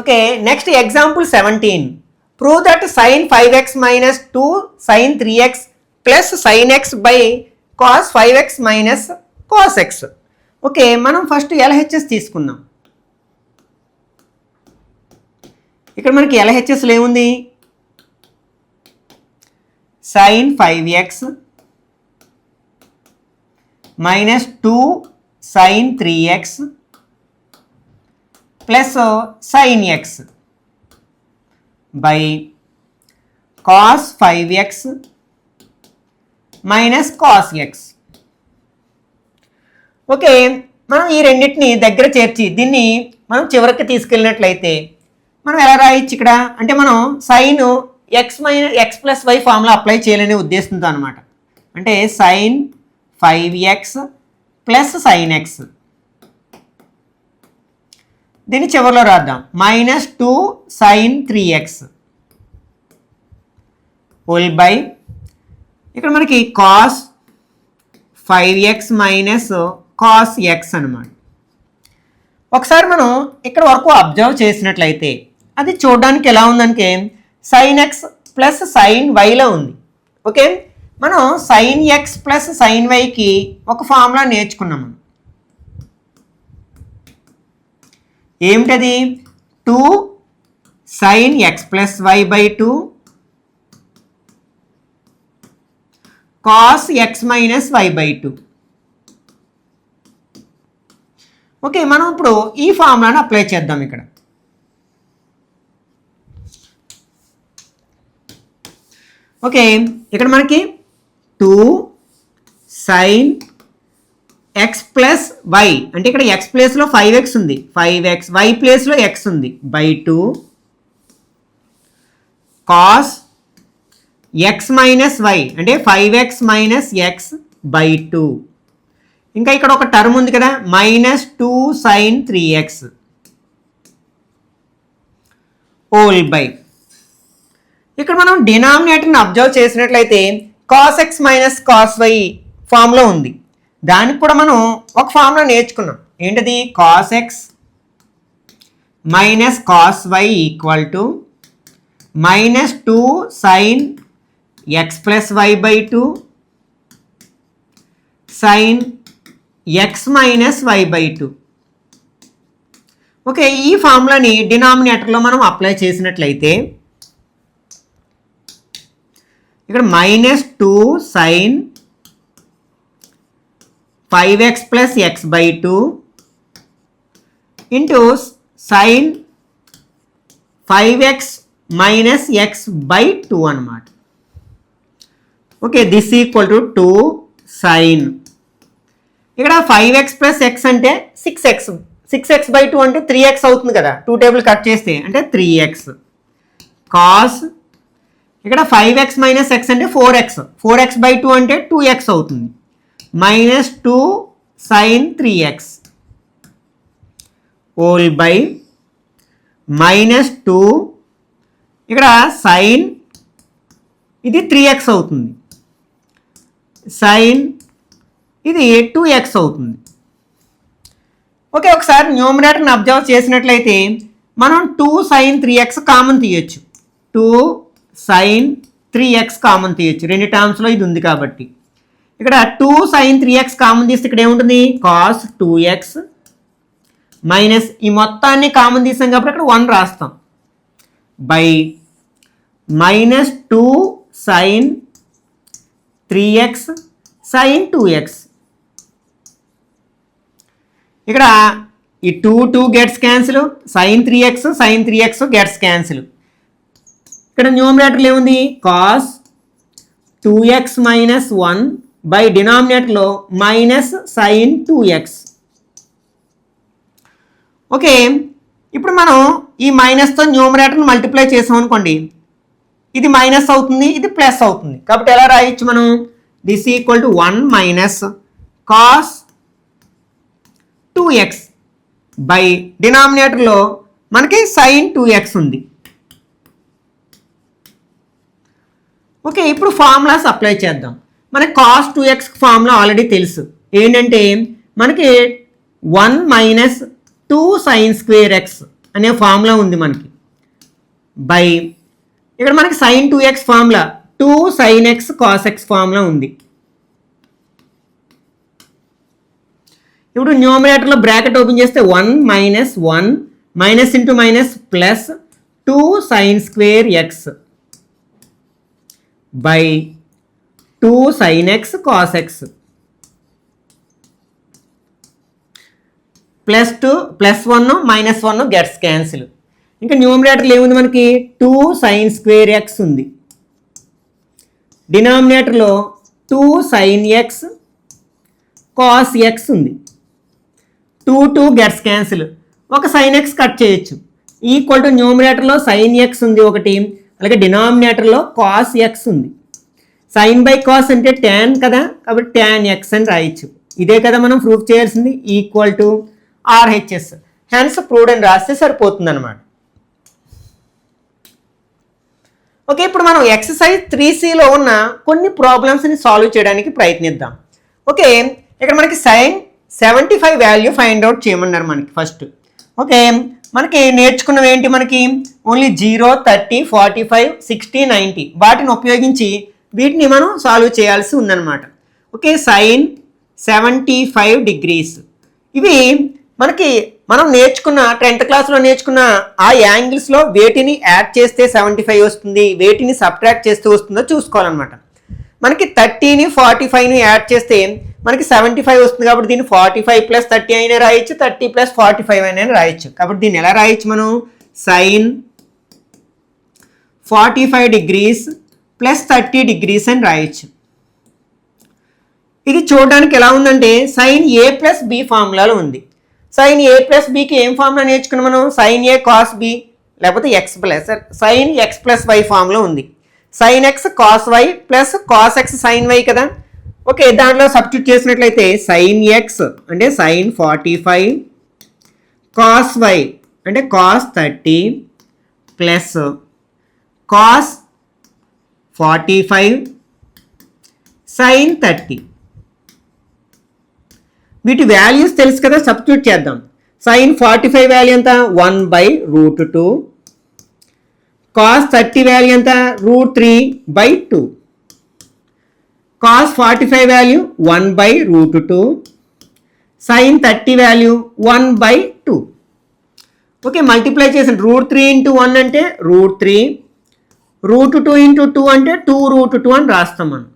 Okay, next example 17. Prove that sin 5x minus 2 sin 3x plus sin x by cos 5x minus cos x. Okay, మనం ఫస్ట్ LHS తీసుకుందాం. ఇక్కడ మనకి LHSలో ఏముంది? sin 5x minus 2 sin 3x plus sin x by cos 5x minus cos x. Okay, మనం ఈ రెండింటిని దగ్గర చేర్చి దీన్ని మనం చివరికి తీసుకెళ్ళినట్లయితే మనం ఎలా రాయొచ్చు ఇక్కడ అంటే మనం sin x plus y formula apply చేయాలనే ఉద్దేశంతో అనమాట. అంటే sin 5x plus sin x, దీన్ని చివరిలో రాద్దాం. -2 sin 3x హోల్ బై ఇక్కడ మనకి cos 5x minus cos x అనమాట. ఒకసారి మనం ఇక్కడ వరకు అబ్జర్వ్ చేసినట్లయితే అది చూడడానికి ఎలా ఉందంటే sin x ప్లస్ sin yలో ఉంది. ఓకే, మనం sin x ప్లస్ sin yకి ఒక ఫార్ములా నేర్చుకున్నాము. ఏమిటది? 2 sin x plus y by 2 cos x minus y by 2. Okay, మనం ఇప్పుడు ఈ ఫార్ములాను అప్లై చేద్దాం. ఇక్కడ ఓకే, ఇక్కడ మనకి 2 sin x ప్లస్ y అంటే ఇక్కడ x ప్లేస్లో 5x ఉంది, 5x y ప్లేస్లో x ఉంది by 2 cos x minus y అంటే 5x మైనస్ x బై 2. ఇంకా ఇక్కడ ఒక టర్మ్ ఉంది కదా -2 sin 3x హోల్ బై. ఇక్కడ మనం డినామినేటర్ని అబ్జర్వ్ చేసినట్లయితే cos x minus cos y ఫామ్లో ఉంది. దానికి కూడా మనం ఒక ఫార్ములా నేర్చుకున్నాం. ఏంటది? cos x minus cos y equal to -2 sin x plus y by 2 sin x minus y by 2. Okay, ఈ ఫార్ములాని డినామినేటర్లో మనం అప్లై చేసినట్లయితే ఇక్కడ -2 sin 5x plus x by 2 into sin 5x minus x by 2 అనమాట. Okay, this equal to 2 sin ఇక్కడ 5x ప్లస్ x అంటే 6x బై 2 అంటే 3x అవుతుంది కదా, 2 టేబుల్ కట్ చేస్తే అంటే 3x cos ఇక్కడ 5x మైనస్ x అంటే 4x బై 2 అంటే 2x అవుతుంది -2 sin 3x హోల్ బై -2 ఇక్కడ sin ఇది 3x అవుతుంది sin ఇది 2x అవుతుంది. ఓకే, ఒకసారి న్యూమరేటర్ని అబ్జర్వ్ చేసినట్లయితే మనం 2 sin 3x కామన్ తీయచ్చు. 2 sin 3x కామన్ తీయచ్చు, రెండు టర్మ్స్లో ఇది ఉంది కాబట్టి. ఇక్కడ 2 sin 3x కామన్ తీస్తే ఇక్కడ ఏముంటుంది? cos 2x మైనస్ ఈ మొత్తాన్ని కామన్ తీసాం కాబట్టి ఇక్కడ 1 రాస్తాం by -2 sin 3x sin 2x. ఇక్కడ ఈ 2 gets cancel, sin 3x gets cancel. ఇక్కడ న్యూమరేటర్లో ఏముంది? cos 2x మైనస్ 1 బై డినామినేటర్లో మైనస్ సైన్ 2x. ఓకే, ఇప్పుడు మనం ఈ మైనస్తో న్యూమరేటర్ని మల్టిప్లై చేసాం అనుకోండి, ఇది మైనస్ అవుతుంది, ఇది ప్లస్ అవుతుంది. కాబట్టి ఎలా రాయొచ్చు మనం? This equal to 1 minus cos 2x by డినామినేటర్లో మనకి సైన్ 2x ఉంది. ఓకే, ఇప్పుడు ఫార్ములాస్ అప్లై చేద్దాం. మనకి కాస్ 2x ఫార్ములా ఆల్రెడీ తెలుసు. ఏంటంటే మనకి 1 మైనస్ 2 సైన్ స్క్వేర్ ఎక్స్ అనే ఫార్ములా ఉంది మనకి. బై ఇక్కడ మనకి sine 2x formula 2 sine X cos x formula ఉంది. ఇప్పుడు న్యూమరేటర్లో బ్రాకెట్ ఓపెన్ చేస్తే 1 minus 1 minus into minus plus 2 sine square x by 2 sine X cos x plus 2 plus 1 minus 1 gets cancel. ఇంకా న్యూమరేటర్లో ఏముంది మనకి? 2 సైన్ స్క్వేర్ ఎక్స్ ఉంది. డినామినేటర్లో 2 సైన్ ఎక్స్ కాస్ ఎక్స్ ఉంది. 2 గెట్స్ క్యాన్సిల్. ఒక సైన్ ఎక్స్ కట్ చేయొచ్చు. ఈక్వల్ టు న్యూమరేటర్లో సైన్ ఎక్స్ ఉంది ఒకటి, అలాగే డినామినేటర్లో కాస్ ఎక్స్ ఉంది. సైన్ బై కాస్ అంటే ట్యాన్ కదా, కాబట్టి ట్యాన్ ఎక్స్ అని రాయొచ్చు. ఇదే కదా మనం ప్రూఫ్ చేయాల్సింది. Equal to RHS. Hence proved అని రాస్తే సరిపోతుంది అనమాట. ఓకే, ఇప్పుడు మనం ఎక్సర్సైజ్ 3Cలో ఉన్న కొన్ని ప్రాబ్లమ్స్ని సాల్వ్ చేయడానికి ప్రయత్నిద్దాం. ఓకే, ఇక్కడ మనకి సైన్ 75 వాల్యూ ఫైండ్ అవుట్ చేయమన్నారు మనకి ఫస్ట్. ఓకే, మనకి నేర్చుకున్నవి ఏంటి? మనకి ఓన్లీ 0, 30, 45, 60, 90 వాటిని ఉపయోగించి వీటిని మనం సాల్వ్ చేయాల్సి ఉందన్నమాట. ఓకే, సైన్ 75 డిగ్రీస్ ఇవి మనకి మనం నేర్చుకున్న 10th క్లాస్లో నేర్చుకున్న ఆ యాంగిల్స్లో వేటిని యాడ్ చేస్తే 75 వస్తుంది, వేటిని సబ్ట్రాక్ట్ చేస్తే వస్తుందో చూసుకోవాలన్నమాట. మనకి 30ని 45ని యాడ్ చేస్తే మనకి 75 వస్తుంది. కాబట్టి దీన్ని 45 ప్లస్ 30 అయినా రాయొచ్చు, 30 ప్లస్ 45 అయినా రాయొచ్చు. కాబట్టి దీన్ని ఎలా రాయొచ్చు మనం? సైన్ 45 డిగ్రీస్ ప్లస్ 30 డిగ్రీస్ అని రాయొచ్చు. ఇది చూడడానికి ఎలా ఉందంటే సైన్ ఏ ప్లస్ బి ఫార్ములాలో ఉంది. సైన్ ఏ ప్లస్ బికి ఏం ఫార్ములా నేర్చుకున్నాం మనం? సైన్ ఏ కాస్ బి లేకపోతే x plus sine x plus y formula ఉంది. Sine X cos y plus cos X sine y కదా. ఓకే, దాంట్లో సబ్స్టిట్యూట్ చేసినట్లయితే సైన్ ఎక్స్ అంటే సైన్ 45 కాస్ వై అంటే కాస్ 30 ప్లస్ కాస్ 45 సైన్ 30. వీటి వాల్యూస్ తెలుసు కదా, సబ్స్టిట్యూట్ చేద్దాం. సైన్ 45 వాల్యూ ఎంత? 1/√2. కాస్ 30 వాల్యూ ఎంత? √3/2. Cos 45 value 1/√2. Sine 30 value 1/2. Okay, multiply చేసిన √3 × 1 అంటే √3, √2 × 2 అంటే 2√2 అని రాస్తాం మనం.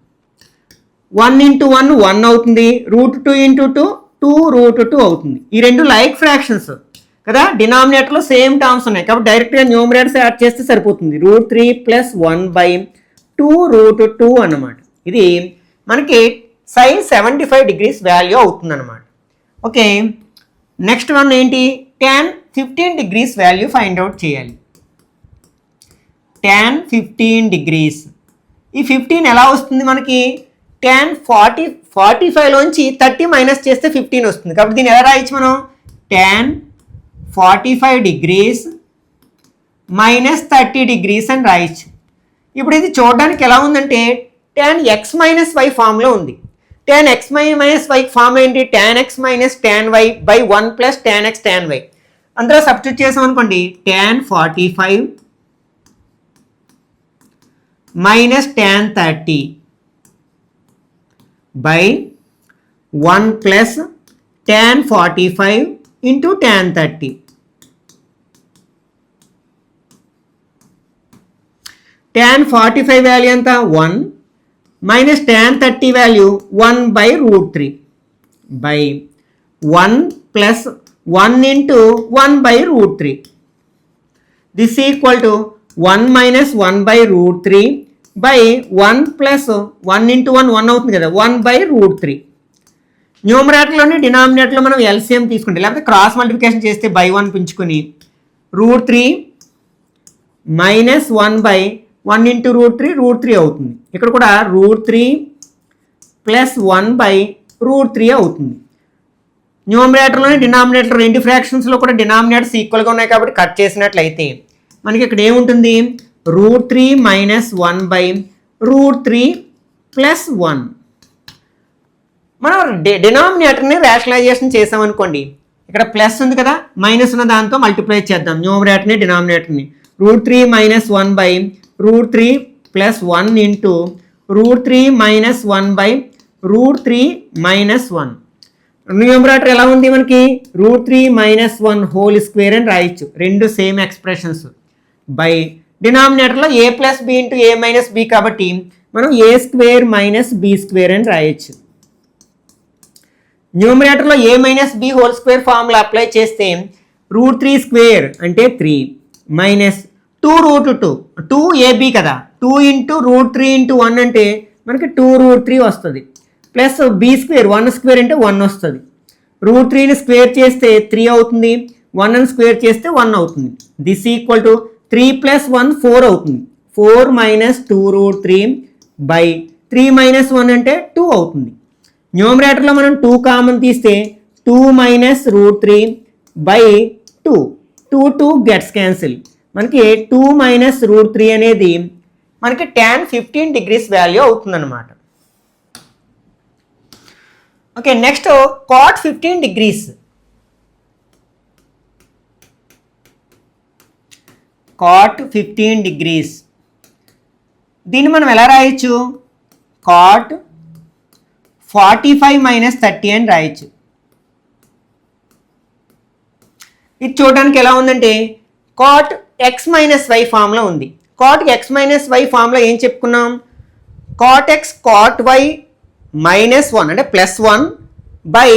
1 × 1 1 అవుతుంది, √2 × 2 2√2 అవుతుంది. ఈ రెండు లైక్ ఫ్రాక్షన్స్ కదా, డినామినేటర్లో సేమ్ టర్మ్స్ ఉన్నాయి కాబట్టి డైరెక్ట్గా న్యూమరేటర్స్ యాడ్ చేస్తే సరిపోతుంది. √3 + 1/2√2 అన్నమాట. ఇది మనకి సైన్ 75 డిగ్రీస్ వాల్యూ అవుతుంది అన్నమాట. ఓకే, నెక్స్ట్ వన్ ఏంటి? tan 15 degrees value find out చేయాలి. tan 15 డిగ్రీస్ ఈ 15 ఎలా వస్తుంది మనకి? tan 45లోంచి 30 మైనస్ చేస్తే 15 వస్తుంది. కాబట్టి దీన్ని ఎలా రాయొచ్చు మనం? tan 45 డిగ్రీస్ మైనస్ 30 డిగ్రీస్ అని రాయొచ్చు. ఇప్పుడు ఇది చూడడానికి ఎలా ఉందంటే tan x మైనస్ y ఫామ్లో ఉంది. tan x minus y form ఏంటి? tan x minus tan y by 1 plus tan x tan y. అందులో సబ్స్టిట్యూట్ చేసాం అనుకోండి, tan 45 minus tan 30 by 1 plus tan 45 into tan 30. tan 45 value ఎంత? 1 minus tan 30 value 1/√3 by 1 plus 1 into 1/√3. This equal to 1 minus 1/√3 by 1 plus 1 into 1 1 అవుతుంది కదా, 1/√3. న్యూమరేటర్లోని డినామినేటర్లో మనం ఎల్సిఎం తీసుకుంటే లేకపోతే క్రాస్ మల్టిప్లికేషన్ చేస్తే బై 1 పెంచుకొని √3 మైనస్ 1/1 ఇంటూ √3 అవుతుంది. ఇక్కడ కూడా √3 ప్లస్ 1/√3 అవుతుంది. న్యూమరేటర్లోని డినామినేటర్ రెండు ఫ్రాక్షన్స్లో కూడా డినామినేటర్స్ ఈక్వల్గా ఉన్నాయి కాబట్టి కట్ చేసినట్లయితే మనకి ఇక్కడ ఏముంటుంది, √3 మైనస్ 1/√3 ప్లస్ 1. మనం డినామినేటర్ని రేషనలైజేషన్ చేసామనుకోండి, ఇక్కడ ప్లస్ ఉంది కదా, మైనస్ ఉన్న దాంతో మల్టిప్లై చేద్దాం న్యూమరేటర్ని డినామినేటర్ని. √3 minus 1/√3 plus 1 into √3 minus 1/√3 minus 1. Numerator ఎలా ఉంది మనకి, √3 మైనస్ 1 హోల్ స్క్వేర్ అని రాయొచ్చు, రెండు సేమ్ ఎక్స్ప్రెషన్స్. బై డినామినేటర్లో a plus B into a minus B కాబట్టి మనం a square minus B square అని రాయొచ్చు. న్యూమరేటర్లో a minus B whole square formula apply చేస్తే √3 స్క్వేర్ అంటే 3 మైనస్ 2√2 2ab కదా, 2 ఇంటూ √3 ఇంటూ 1 అంటే మనకి 2√3 వస్తుంది. ప్లస్ బి స్క్వేర్ 1 స్క్వేర్ అంటే 1 వస్తుంది. √3ని స్క్వేర్ చేస్తే 3 అవుతుంది, 1ని స్క్వేర్ చేస్తే 1 అవుతుంది. దిస్ ఈక్వల్ టు 3 ప్లస్ 1 4 అవుతుంది. 4 మైనస్ 2√3 బై 3 మైనస్ 1 అంటే 2 అవుతుంది. న్యూమరేటర్లో మనం 2 కామన్ తీస్తే 2 మైనస్ √3 బై 2 గెట్స్ క్యాన్సిల్. మనకి 2 మైనస్ √3 అనేది మనకి tan 15 డిగ్రీస్ వాల్యూ అవుతుందన్నమాట. Okay, next cot 15 degrees. cot 15 degrees దీన్ని మనం ఎలా రాయొచ్చు, cot 45 మైనస్ 30 అని రాయొచ్చు. ఇది చూడడానికి ఎలా ఉందంటే cot x మైనస్ y ఫామ్లో ఉంది. cot x మైనస్ y ఫామ్లో ఏం చెప్పుకున్నాం, cot x cot y minus 1 అంటే plus 1 by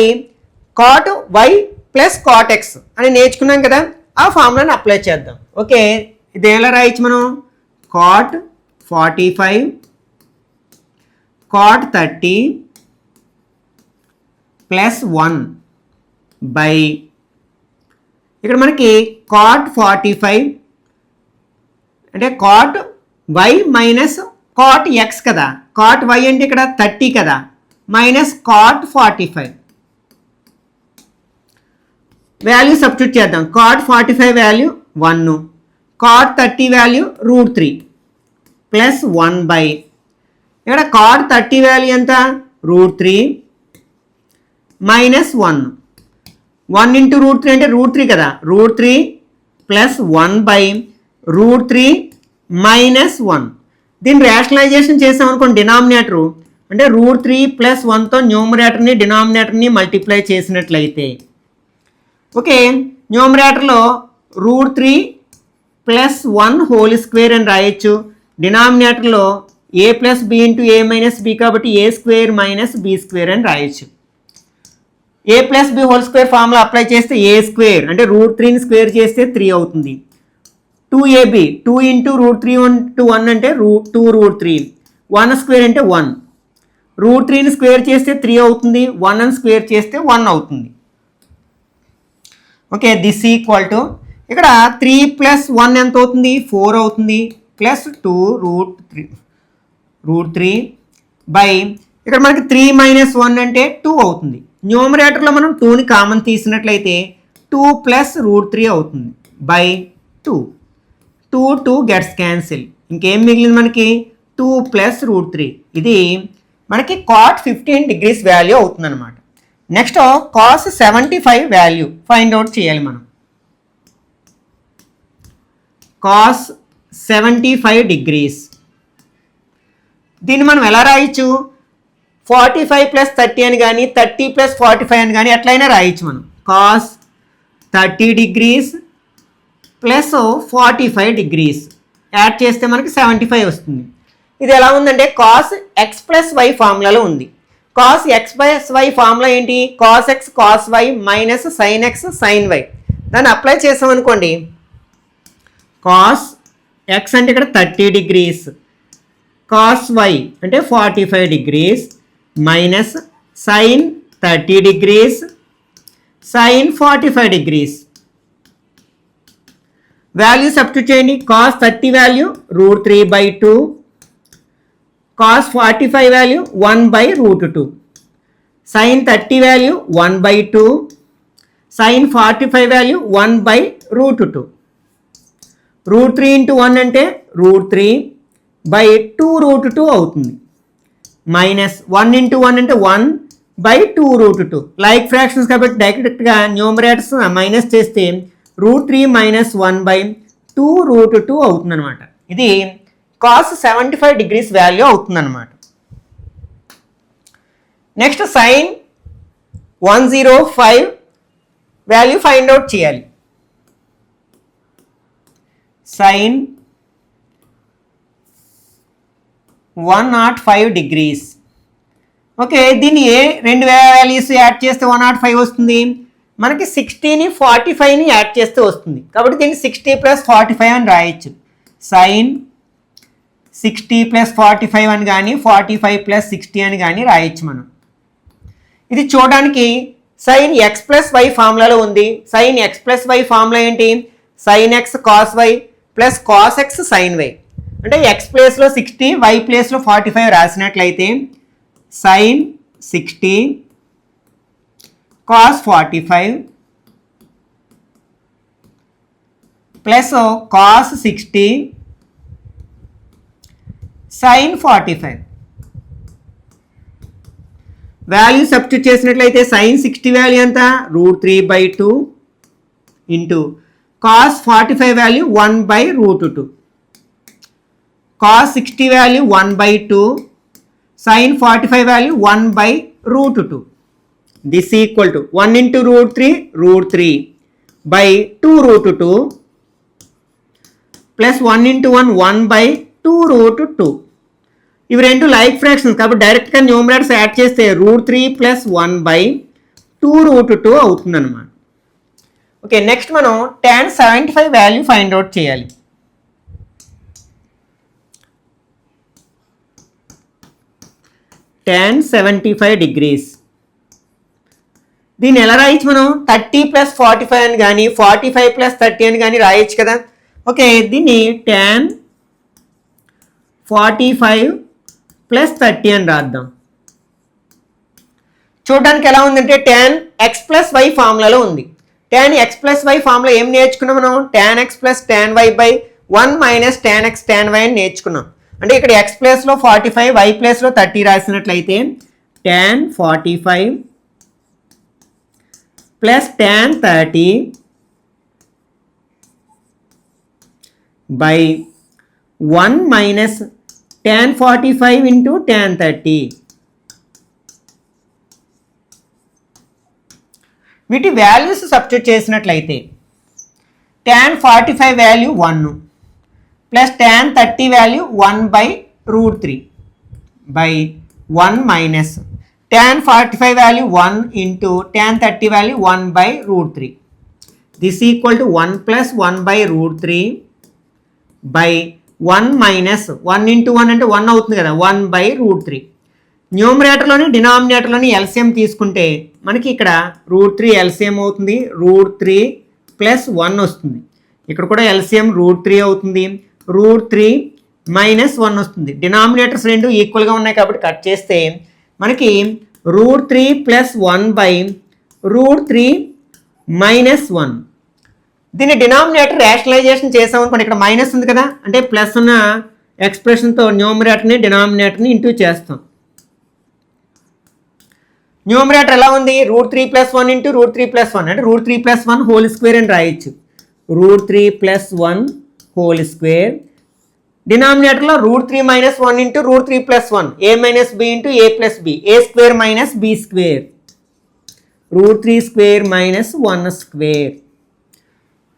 cot y plus cot x అని నేర్చుకున్నాం కదా, ఆ ఫార్ములాని అప్లై చేద్దాం. ఓకే, ఇది ఎలా రాయొచ్చు మనం, cot 45 cot 30 ప్లస్ 1 బై ఇక్కడ మనకి cot 45 అంటే cot y minus cot x కదా, cot y అంటే ఇక్కడ 30 కదా, మైనస్ cot 45 వాల్యూ సబ్స్టిట్యూట్ చేద్దాం. cot 45 value 1, cot 30 value √3 plus 1 by ఇక్కడ cot 30 వాల్యూ ఎంత, √3 మైనస్ 1 ఇంటూ √3 అంటే √3 కదా, √3 ప్లస్ 1 బై √3 మైనస్ 1. దీన్ని రేషనలైజేషన్ చేసామనుకోండి డినామినేటరు అంటే √3 ప్లస్ 1తో న్యూమరేటర్ని డినామినేటర్ని మల్టిప్లై చేసినట్లయితే, ఓకే, న్యూమరేటర్లో √3 ప్లస్ 1 హోల్ స్క్వేర్ అని రాయొచ్చు. డినామినేటర్లో a plus B into a minus B కాబట్టి a square minus B square అని రాయొచ్చు. a plus B whole square formula apply చేస్తే a స్క్వేర్ అంటే √3ని స్క్వేర్ చేస్తే 3 అవుతుంది. 2ab 2 ఇంటూ √3 ఇంటూ 1 అంటే 2√3, 1 స్క్వేర్ అంటే 1, √3ని స్క్వేర్ చేస్తే 3 అవుతుంది, 1ని స్క్వేర్ చేస్తే 1 అవుతుంది. ఓకే, దిస్ ఈక్వల్ టు ఇక్కడ 3 ప్లస్ 1 ఎంత అవుతుంది, 4 అవుతుంది, ప్లస్ 2√3 బై ఇక్కడ మనకి 3 మైనస్ 1 అంటే 2 అవుతుంది. న్యూమరేటర్లో మనం 2ని కామన్ తీసినట్లయితే 2 ప్లస్ √3 అవుతుంది బై 2 గెట్స్ క్యాన్సిల్. ఇంకేం మిగిలింది మనకి 2 ప్లస్ √3. ఇది మనకి cot 15 డిగ్రీస్ వాల్యూ అవుతుంది అనమాట. Next cos 75 value find out చేయాలి మనం. cos 75 డిగ్రీస్ దీన్ని మనం ఎలా రాయొచ్చు, 45 ప్లస్ 30 అని కానీ 30 ప్లస్ 45 అని కానీ ఎట్లయినా రాయొచ్చు మనం. cos 30 degrees plus 45 degrees add చేస్తే మనకి 75 వస్తుంది. ఇది ఎలా ఉందంటే cos x ప్లస్ y ఫార్ములాలో ఉంది. cos x plus y formula ఏంటి, cos x cos y minus sin x sin y. దాన్ని అప్లై చేసామనుకోండి, cos x అంటే ఇక్కడ 30 డిగ్రీస్, కాస్ వై అంటే 45 degrees minus sine 30 degrees sine 45 degrees. Value substitute చేయండి. Cos 30 value √3/2, cos 45 value 1/√2, sine 30 value 1/2, sine 45 value 1/√2. √3 into 1 అంటే √3/2√2 అవుతుంది. మైనస్ 1 into 1 అంటే 1/2√2. లైక్ ఫ్రాక్షన్స్ కాబట్టి డైరెక్ట్గా న్యూమరేటర్స్ మైనస్ చేస్తే √3 - 1/2√2 అవుతుంది అనమాట. ఇది కాస్ 75 degrees వాల్యూ అవుతుంది అనమాట. Next sine 105 value find out చేయాలి. Sine 105 degrees. ఓకే, దీన్ని రెండు వాల్యూస్ యాడ్ చేస్తే 105 వస్తుంది. మనకి 60ని 45ని యాడ్ చేస్తే వస్తుంది. కాబట్టి దీన్ని 60 + 45 అని రాయొచ్చు. సైన్ 60 + 45 అని కానీ 45 + 60 అని కానీ రాయొచ్చు మనం. ఇది చూడడానికి సైన్ x + y ఫార్ములాలో ఉంది. సైన్ x + y ఫార్ములా ఏంటి? Sine x cos y plus cos x sine y. అంటే x ప్లేస్లో 60, y ప్లేస్లో 45 రాసినట్లయితే sine 60 cos 45 plus cos 60 sine 45. Value substitute చేసినట్లయితే సైన్ 60 వాల్యూ ఎంత? √3/2 into cos 45 value 1/√2, cos 60 value 1/2, sine 45 value 1/√2. This equal to 1 into √3/2√2 plus 1 into 1 1/2√2. ఇవి రెండు లైక్ ఫ్రాక్షన్స్ కాబట్టి డైరెక్ట్గా న్యూమరేటర్స్ యాడ్ చేస్తే √3 + 1/2√2 అవుతుంది అనమాట. ఓకే, నెక్స్ట్ మనం tan 75 వాల్యూ ఫైండ్ అవుట్ చేయాలి. tan 75 degrees. దీన్ని ఎలా రాయొచ్చు మనం? 30 + 45 అని కానీ 45 + 30 అని కానీ రాయొచ్చు కదా. ఓకే, దీన్ని tan 45 + 30 అని రాద్దాం. చూడడానికి ఎలా ఉందంటే tan x + y ఫార్ములాలో ఉంది. tan x + y ఫార్ములా ఏం నేర్చుకున్నాం మనం? tan x + tan y/1 - tan x tan y అని నేర్చుకున్నాం. అంటే ఇక్కడ x ప్లేస్లో 45, y ప్లేస్లో 30 రాసినట్లయితే tan 45 + tan 30/1 - tan 45 into tan 30. వీటి వాల్యూస్ సబ్స్టిట్యూట్ చేసినట్లయితే tan 45 value 1 plus tan 30 value 1/√3/1 minus tan 45 value 1 into tan 30 value 1/√3. This equal to 1 + 1/√3/1 minus 1 into 1 అంటే 1 అవుతుంది కదా, 1/√3. న్యూమరేటర్లోని డినామినేటర్లోని ఎల్సిఎం తీసుకుంటే మనకి ఇక్కడ √3 ఎల్సిఎం అవుతుంది, √3 + 1 వస్తుంది. ఇక్కడ కూడా ఎల్సిఎం √3 అవుతుంది, √3 - 1 వస్తుంది. డినామినేటర్స్ రెండు ఈక్వల్గా ఉన్నాయి కాబట్టి కట్ చేస్తే మనకి √3 + 1/√3 - 1. దీన్ని డినామినేటర్ రేషనలైజేషన్ చేసామనుకోండి, ఇక్కడ మైనస్ ఉంది కదా, అంటే ప్లస్ ఉన్న ఎక్స్ప్రెషన్తో న్యూమరేటర్ని డినామినేటర్ని ఇంటూ చేస్తాం. న్యూమరేటర్ ఎలా ఉంది? √3 + 1 ఇంటూ √3 + 1 అంటే √3 + 1 హోల్ స్క్వేర్ అని రాయొచ్చు. √3 + 1 హోల్ స్క్వేర్. డినామినేటర్లో √3 - 1 into √3 + 1 a - b into a + b, a² - b², √3² - 1².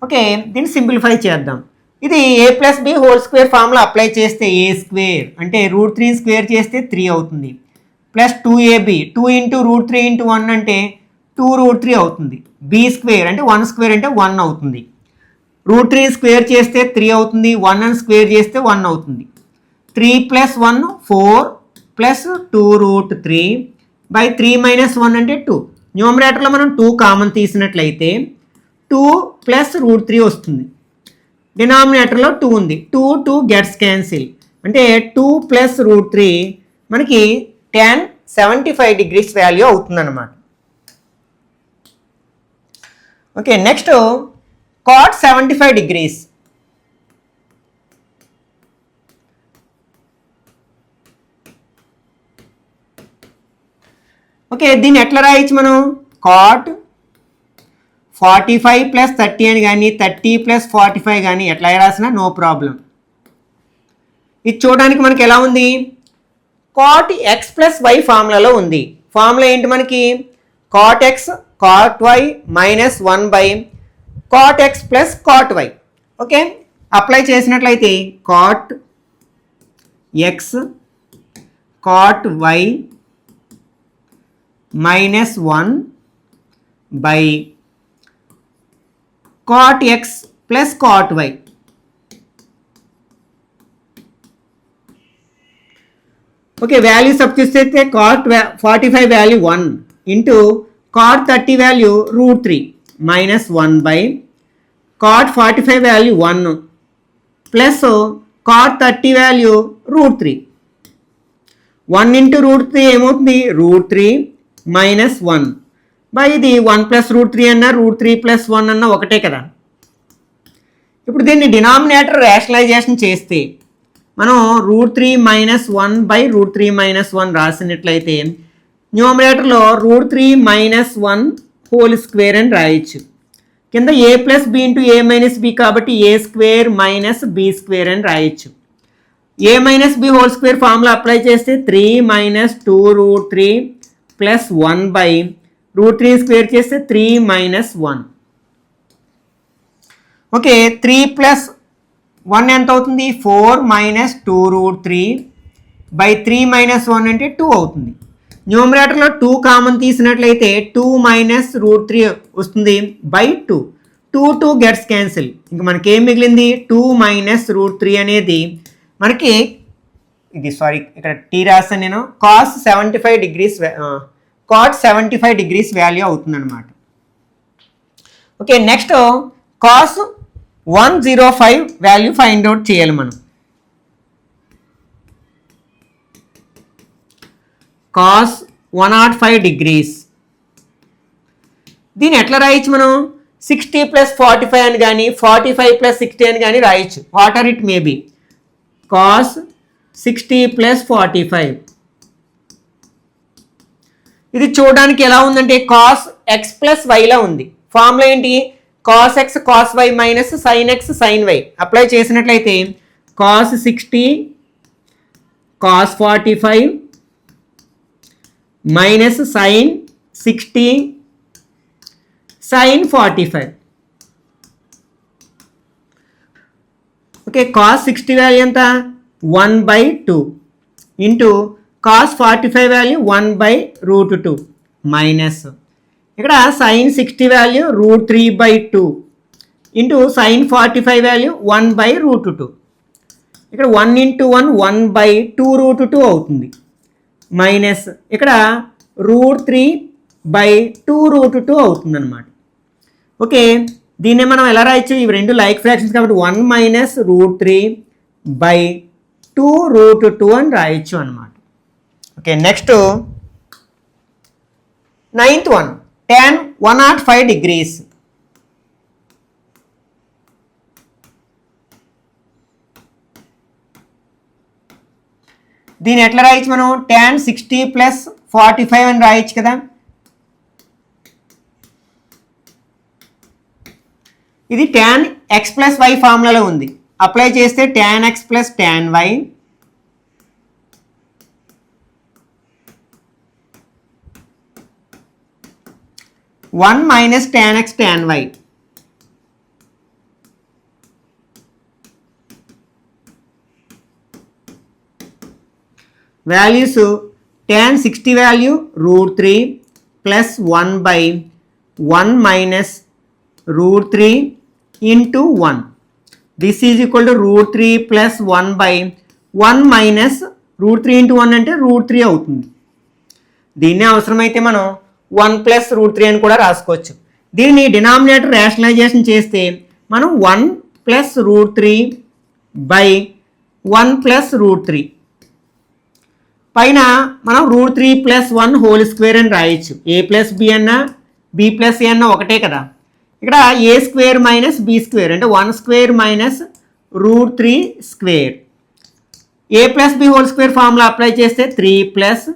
Okay, దీన్ని సింప్లిఫై చేద్దాం. ఇది a + b whole square formula apply చేస్తే a² అంటే √3² చేస్తే 3 అవుతుంది, ప్లస్ 2ab 2 ఇంటూ √3 ఇంటూ 1 అంటే 2√3 అవుతుంది, b² అంటే 1² అంటే 1 అవుతుంది. √3² చేస్తే 3 అవుతుంది, 1 అని స్క్వేర్ చేస్తే 1 అవుతుంది. 3 plus 1 4 plus 2 root 3 by 3 minus 1 అంటే 2. న్యూమరేటర్లో మనం 2 కామన్ తీసినట్లయితే 2 ప్లస్ రూట్ 3 వస్తుంది. డినామినేటర్లో 2 ఉంది. 2 గెట్స్ క్యాన్సిల్ అంటే 2 ప్లస్ రూట్ 3 మనకి tan 75 degrees వాల్యూ అవుతుందన్నమాట. Okay, next cot 75 degrees. Okay, దీన్ని ఎట్లా రాయొచ్చు మనం? cot 45 ప్లస్ 30 అని కానీ 30 ప్లస్ 45 కానీ ఎట్లా రాసినా నో ప్రాబ్లం. ఇది చూడడానికి మనకి ఎలా ఉంది? cot x ప్లస్ y ఫార్ములాలో ఉంది. ఫార్ములా ఏంటి మనకి? cot x cot y minus 1 by cot x plus cot y. Okay, apply చేసినట్లయితే cot x cot y minus 1 by cot x plus cot y. Okay, value substitute చేస్తే cot 45 value 1 into cot 30 value root 3 minus 1 by cot 45 value 1 plus cot 30 value root 3. 1 into root 3 ఏమవుతుంది? రూట్ 3 మైనస్ 1 బై ఇది 1 ప్లస్ రూట్ 3 అన్న రూట్ 3 ప్లస్ 1 అన్న ఒకటే కదా. ఇప్పుడు దీన్ని డినామినేటర్ రేషనలైజేషన్ చేస్తే మనం root 3 minus 1 by root 3 minus 1 రాసినట్లయితే న్యూమరేటర్లో రూట్ 3 మైనస్ 1 హోల్ స్క్వేర్ అని రాయొచ్చు. కింద A plus B into A minus B కాబట్టి A square minus B square అని రాయొచ్చు. A minus B whole square formula apply చేస్తే 3 మైనస్ 2 root 3 plus 1 by root 3 square చేస్తే 3 మైనస్ 1. ఓకే, 3 ప్లస్ 1 ఎంత అవుతుంది? 4 మైనస్ 2 రూట్ 3 బై 3 మైనస్ 1 అంటే 2 అవుతుంది. న్యూమరేటర్లో 2 కామన్ తీసినట్లయితే 2 మైనస్ రూట్ 3 వస్తుంది బై 2. 2 gets cancel. ఇంక మనకి ఏం మిగిలింది? 2 మైనస్ రూట్ 3 అనేది మనకి ఇది ఇక్కడ టీ రాస్తాను నేను. cos 75 degrees cot 75 degrees value అవుతుంది అనమాట. Okay, next cos 105 value find out చేయాలి మనం. cos 105 degrees దీన్ని ఎట్లా రాయొచ్చు మనం? 60 ప్లస్ 45 అని కానీ 45 ప్లస్ 60 అని కానీ రాయొచ్చు. What are it may be. cos 60 plus 45 ఇది చూడడానికి ఎలా ఉందంటే cos x ప్లస్ వైలా ఉంది. ఫార్ములా ఏంటి? cos x cos y minus sin x sin y. Apply చేసినట్లయితే cos 60 cos 45 minus sin 60 sin 45. Okay, cos 60 value ఎంత? 1 by 2 into cos 45 value 1 by route 2 minus ఇక్కడ sin 60 value root 3 by 2 into sin 45 value 1 by route 2. ఇక్కడ 1 ఇంటూ 1 1 బై 2 రూట్ 2 అవుతుంది మైనస్ ఇక్కడ రూట్ 3 బై 2 రూట్ 2 అవుతుంది అనమాట. ఓకే, దీన్ని మనం ఎలా రాయొచ్చు? ఇవి రెండు లైక్ ఫ్రాక్షన్స్ కాబట్టి 1 మైనస్ రూట్ 3 బై 2 రూట్ 2 అని రాయొచ్చు అనమాట. Okay, next 9th one tan 105 degrees. దీన్ని ఎట్లా రాయొచ్చు మనం? tan 60 ప్లస్ 45 అని రాయొచ్చు కదా. ఇది tan x ప్లస్ y ఫార్ములాలో ఉంది. అప్లై చేస్తే tan x plus tan y one minus tan x tan y. Values tan 60 value root 3 plus 1 by 1 minus root 3 into 1. This is equal to root 3 plus 1 by 1 minus √3 into 1 అంటే √3 అవుతుంది. దీన్నే అవసరమైతే మనం 1 ప్లస్ √3 అని కూడా రాసుకోవచ్చు. దీన్ని డినామినేటర్ రేషనలైజేషన్ చేస్తే మనం 1 ప్లస్ √3 బై 1 ప్లస్ √3 పైన మనం √3 ప్లస్ 1 హోల్ స్క్వేర్ అని రాయొచ్చు. ఏ ప్లస్ బి అన్నా బి ప్లస్ ఏ అన్నా ఒకటే కదా. ఇక్కడ A square minus B square అంటే 1 square minus √3 square. A plus B whole square formula apply చేస్తే 3 ప్లస్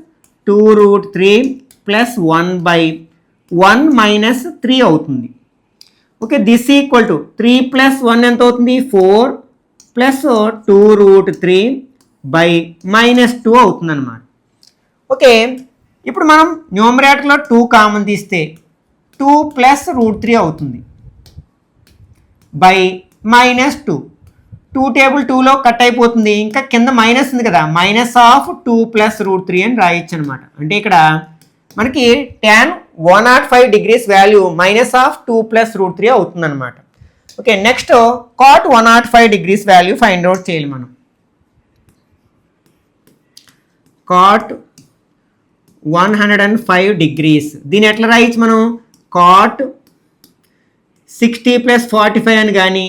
2√3 ప్లస్ 1 బై 1 మైనస్ 3 అవుతుంది. Okay, this equal to 3 plus 1 ఎంత అవుతుంది? 4 ప్లస్ 2√3 బై మైనస్ 2 అవుతుంది అన్నమాట. ఓకే, ఇప్పుడు మనం న్యూమరేటర్లో 2 కామన్ తీస్తే 2 ప్లస్ √3 అవుతుంది బై మైనస్ 2. 2 టేబుల్ 2లో కట్ అయిపోతుంది, ఇంకా కింద మైనస్ ఉంది కదా, మైనస్ ఆఫ్ 2 ప్లస్ √3 అని రాయొచ్చు అనమాట. అంటే ఇక్కడ మనకి tan 105 degrees value minus of 2 plus √3 అవుతుంది అనమాట. Okay, next cot 105 degrees value find out చేయాలి మనం. cot 105 డిగ్రీస్ దీన్ని ఎట్లా రాయొచ్చు మనం? cot 60 ప్లస్ 45 అని కానీ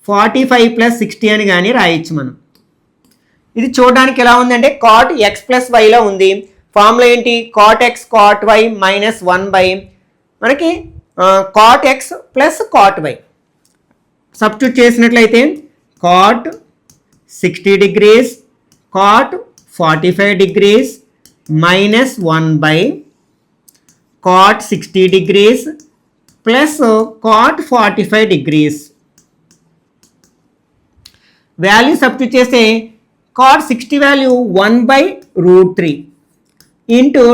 45 ప్లస్ 60 అని కానీ రాయొచ్చు మనం. ఇది చూడడానికి ఎలా ఉందంటే cot x ప్లస్ వైలో ఉంది. ఫార్ములా ఏంటి? cot x cot y minus 1 by మనకి cot x plus cot y. Substitute చేసినట్లయితే cot 60 degrees cot 45 degrees minus 1 by cot 60 degrees plus cot 45 degrees. Value substitute చేస్తే cot 60 value 1 by √3 into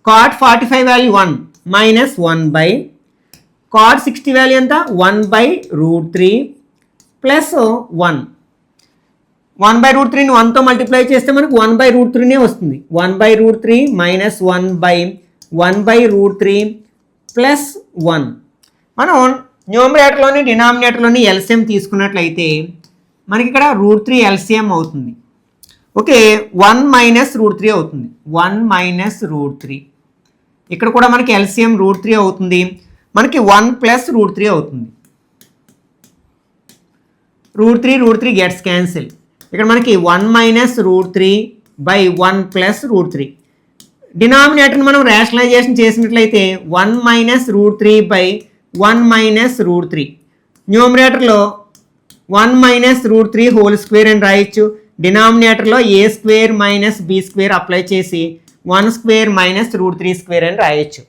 cot 45 value 1 minus 1 by cot 60 value ఎంత? 1 బై √3 ప్లస్ 1. 1 బై √3ని 1తో మల్టిప్లై చేస్తే మనకు 1 బై √3నే వస్తుంది. 1 by √3 minus 1 by 1 by √3 plus 1. మనం న్యూమరేటర్లోని డినామినేటర్లోని ఎల్సిఎం తీసుకున్నట్లయితే మనకి ఇక్కడ √3 ఎల్సిఎం అవుతుంది. ఓకే, 1 మైనస్ √3 అవుతుంది. 1 మైనస్ √3 ఇక్కడ కూడా మనకి ఎల్సిఎం √3 అవుతుంది. మనకి 1 ప్లస్ √3 అవుతుంది. √3 గెట్స్ క్యాన్సిల్. ఇక్కడ మనకి 1 మైనస్ √3 బై 1 ప్లస్ √3. డినామినేటర్ని మనం రేషనలైజేషన్ చేసినట్లయితే 1 మైనస్ √3 బై 1 మైనస్ √3. న్యూమరేటర్లో 1 మైనస్ √3 హోల్ స్క్వేర్ అని రాయొచ్చు. డినామినేటర్లో A square minus B square apply చేసి 1 స్క్వేర్ మైనస్ √3 స్క్వేర్ అని రాయొచ్చు.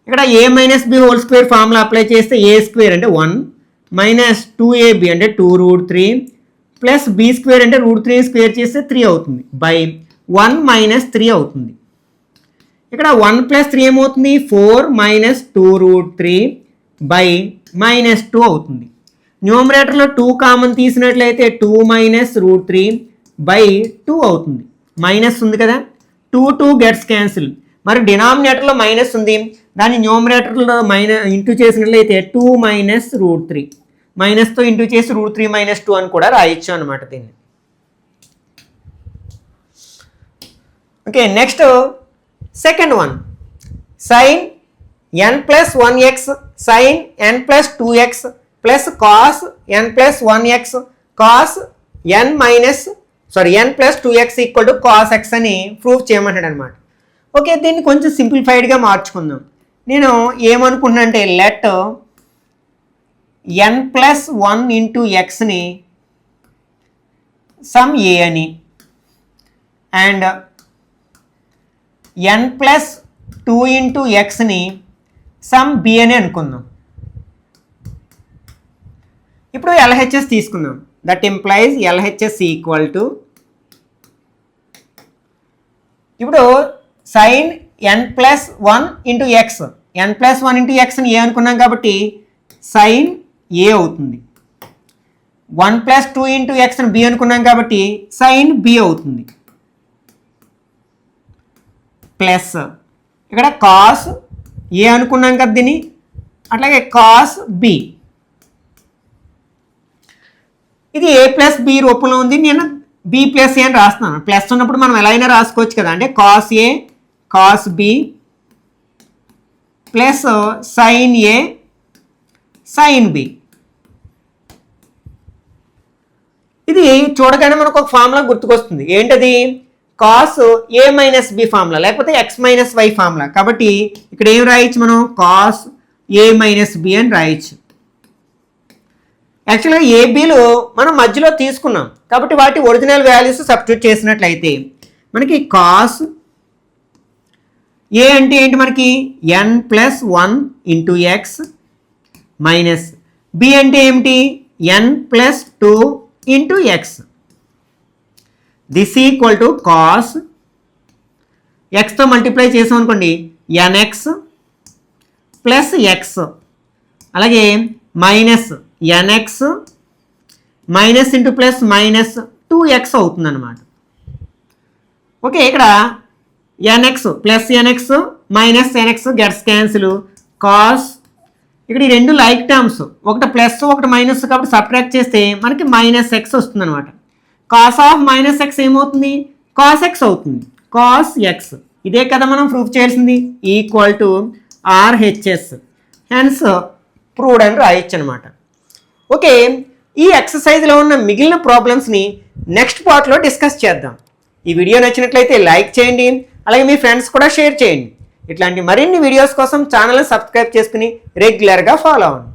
ఇక్కడ A minus B whole square formula apply చేస్తే ఏ స్క్వేర్ అంటే 1 మైనస్ 2ab అంటే 2√3 ప్లస్ బి స్క్వేర్ అంటే √3 స్క్వేర్ చేస్తే 3 అవుతుంది బై 1 మైనస్ 3 అవుతుంది. ఇక్కడ 1 ప్లస్ 3 ఏమవుతుంది? 4 మైనస్ 2√3 బై మైనస్ 2 అవుతుంది. న్యూమరేటర్లో 2 కామన్ తీసినట్లయితే 2 మైనస్ √3 బై 2 అవుతుంది. మైనస్ ఉంది కదా, 2 గెట్స్ క్యాన్సిల్. మరి డినామినేటర్లో మైనస్ ఉంది, దాన్ని న్యూమరేటర్లో ఇంటూ చేసినట్లయితే 2 మైనస్ √3 మైనస్తో ఇంటూ చేసి √3 మైనస్ 2 అని కూడా రాయొచ్చు అనమాట దీన్ని. Okay, next second one, sin n plus 1x sin n plus 2x plus cos n plus 1x cos n plus 2x equal to cos x అని ప్రూవ్ చేయమంటాడు అనమాట. ఓకే, దీన్ని కొంచెం సింప్లిఫైడ్గా మార్చుకుందాం. నేను ఏమనుకుంటున్నా అంటే లెట్ n ప్లస్ 1 ఇంటూ ఎక్స్ని సమ్ ఏ అని అండ్ n ప్లస్ 2 ఇంటూ ఎక్స్ని సమ్ బి అని అనుకుందాం. ఇప్పుడు ఎల్హెచ్ఎస్ తీసుకుందాం. That implies LHS equal to, ఇప్పుడు sign n plus 1 into x, n plus 1 into ఎక్స్ని ఏ అనుకున్నాం కాబట్టి సైన్ ఏ అవుతుంది. 1 ప్లస్ 2 ఇంటూ ఎక్స్ని బి అనుకున్నాం కాబట్టి సైన్ బి అవుతుంది. ప్లస్ ఇక్కడ కాస్ ఏ అనుకున్నాం కదా దీన్ని, అట్లాగే కాస్ బి. ఇది ఏ ప్లస్ బి రూపంలో ఉంది, నేను బి ప్లస్ ఏ అని రాస్తున్నాను. ప్లస్ ఉన్నప్పుడు మనం ఎలా అయినా రాసుకోవచ్చు కదా, అంటే cos a cos b plus sine a sine b. ఇది చూడగానే మనకు ఒక ఫార్ములా గుర్తుకొస్తుంది. ఏంటది? Cos a minus b formula, లేకపోతే ఎక్స్ మైనస్ వై ఫార్ములా. కాబట్టి ఇక్కడ ఏం రాయొచ్చు మనం? కాస్ ఏ మైనస్ బి అని రాయొచ్చు. యాక్చువల్గా ఏబీలు మనం మధ్యలో తీసుకున్నాం కాబట్టి వాటి ఒరిజినల్ వాల్యూస్ సబ్స్టిట్యూట్ చేసినట్లయితే మనకి కాస్ ఏ అంటే ఏంటి? మనకి n plus 1 into x minus B అంటే ఏమిటి? n plus 2 into x. This equal to cos ఎక్స్తో మల్టిప్లై చేసాం అనుకోండి ఎన్ఎక్స్ ప్లస్ ఎక్స్, అలాగే minus n x minus into plus minus 2x అవుతుంది అనమాట. ఓకే, ఇక్కడ n x plus n x minus n x gets cancel. Cause ఇక్కడ ఈ రెండు లైక్ టర్మ్స్, ఒకటి ప్లస్ ఒకటి మైనస్, కాబట్టి సబ్ట్రాక్ట్ చేస్తే మనకి మైనస్ ఎక్స్ వస్తుంది అనమాట. కాస్ ఆఫ్ మైనస్ ఎక్స్ ఏమవుతుంది? కాస్ ఎక్స్ అవుతుంది. కాస్ ఎక్స్, ఇదే కదా మనం ప్రూఫ్ చేయాల్సింది. Equal to RHS, hence proved అని రాయొచ్చు అనమాట. ఓకే, ఈ ఎక్సర్సైజ్లో ఉన్న మిగిలిన ప్రాబ్లమ్స్ని నెక్స్ట్ పార్ట్లో డిస్కస్ చేద్దాం. ఈ వీడియో నచ్చినట్లయితే లైక్ చేయండి, అలాగే మీ ఫ్రెండ్స్ కూడా షేర్ చేయండి. ఇట్లాంటి మరిన్ని వీడియోస్ కోసం ఛానల్ని సబ్స్క్రైబ్ చేసుకుని రెగ్యులర్గా ఫాలో అవ్వండి.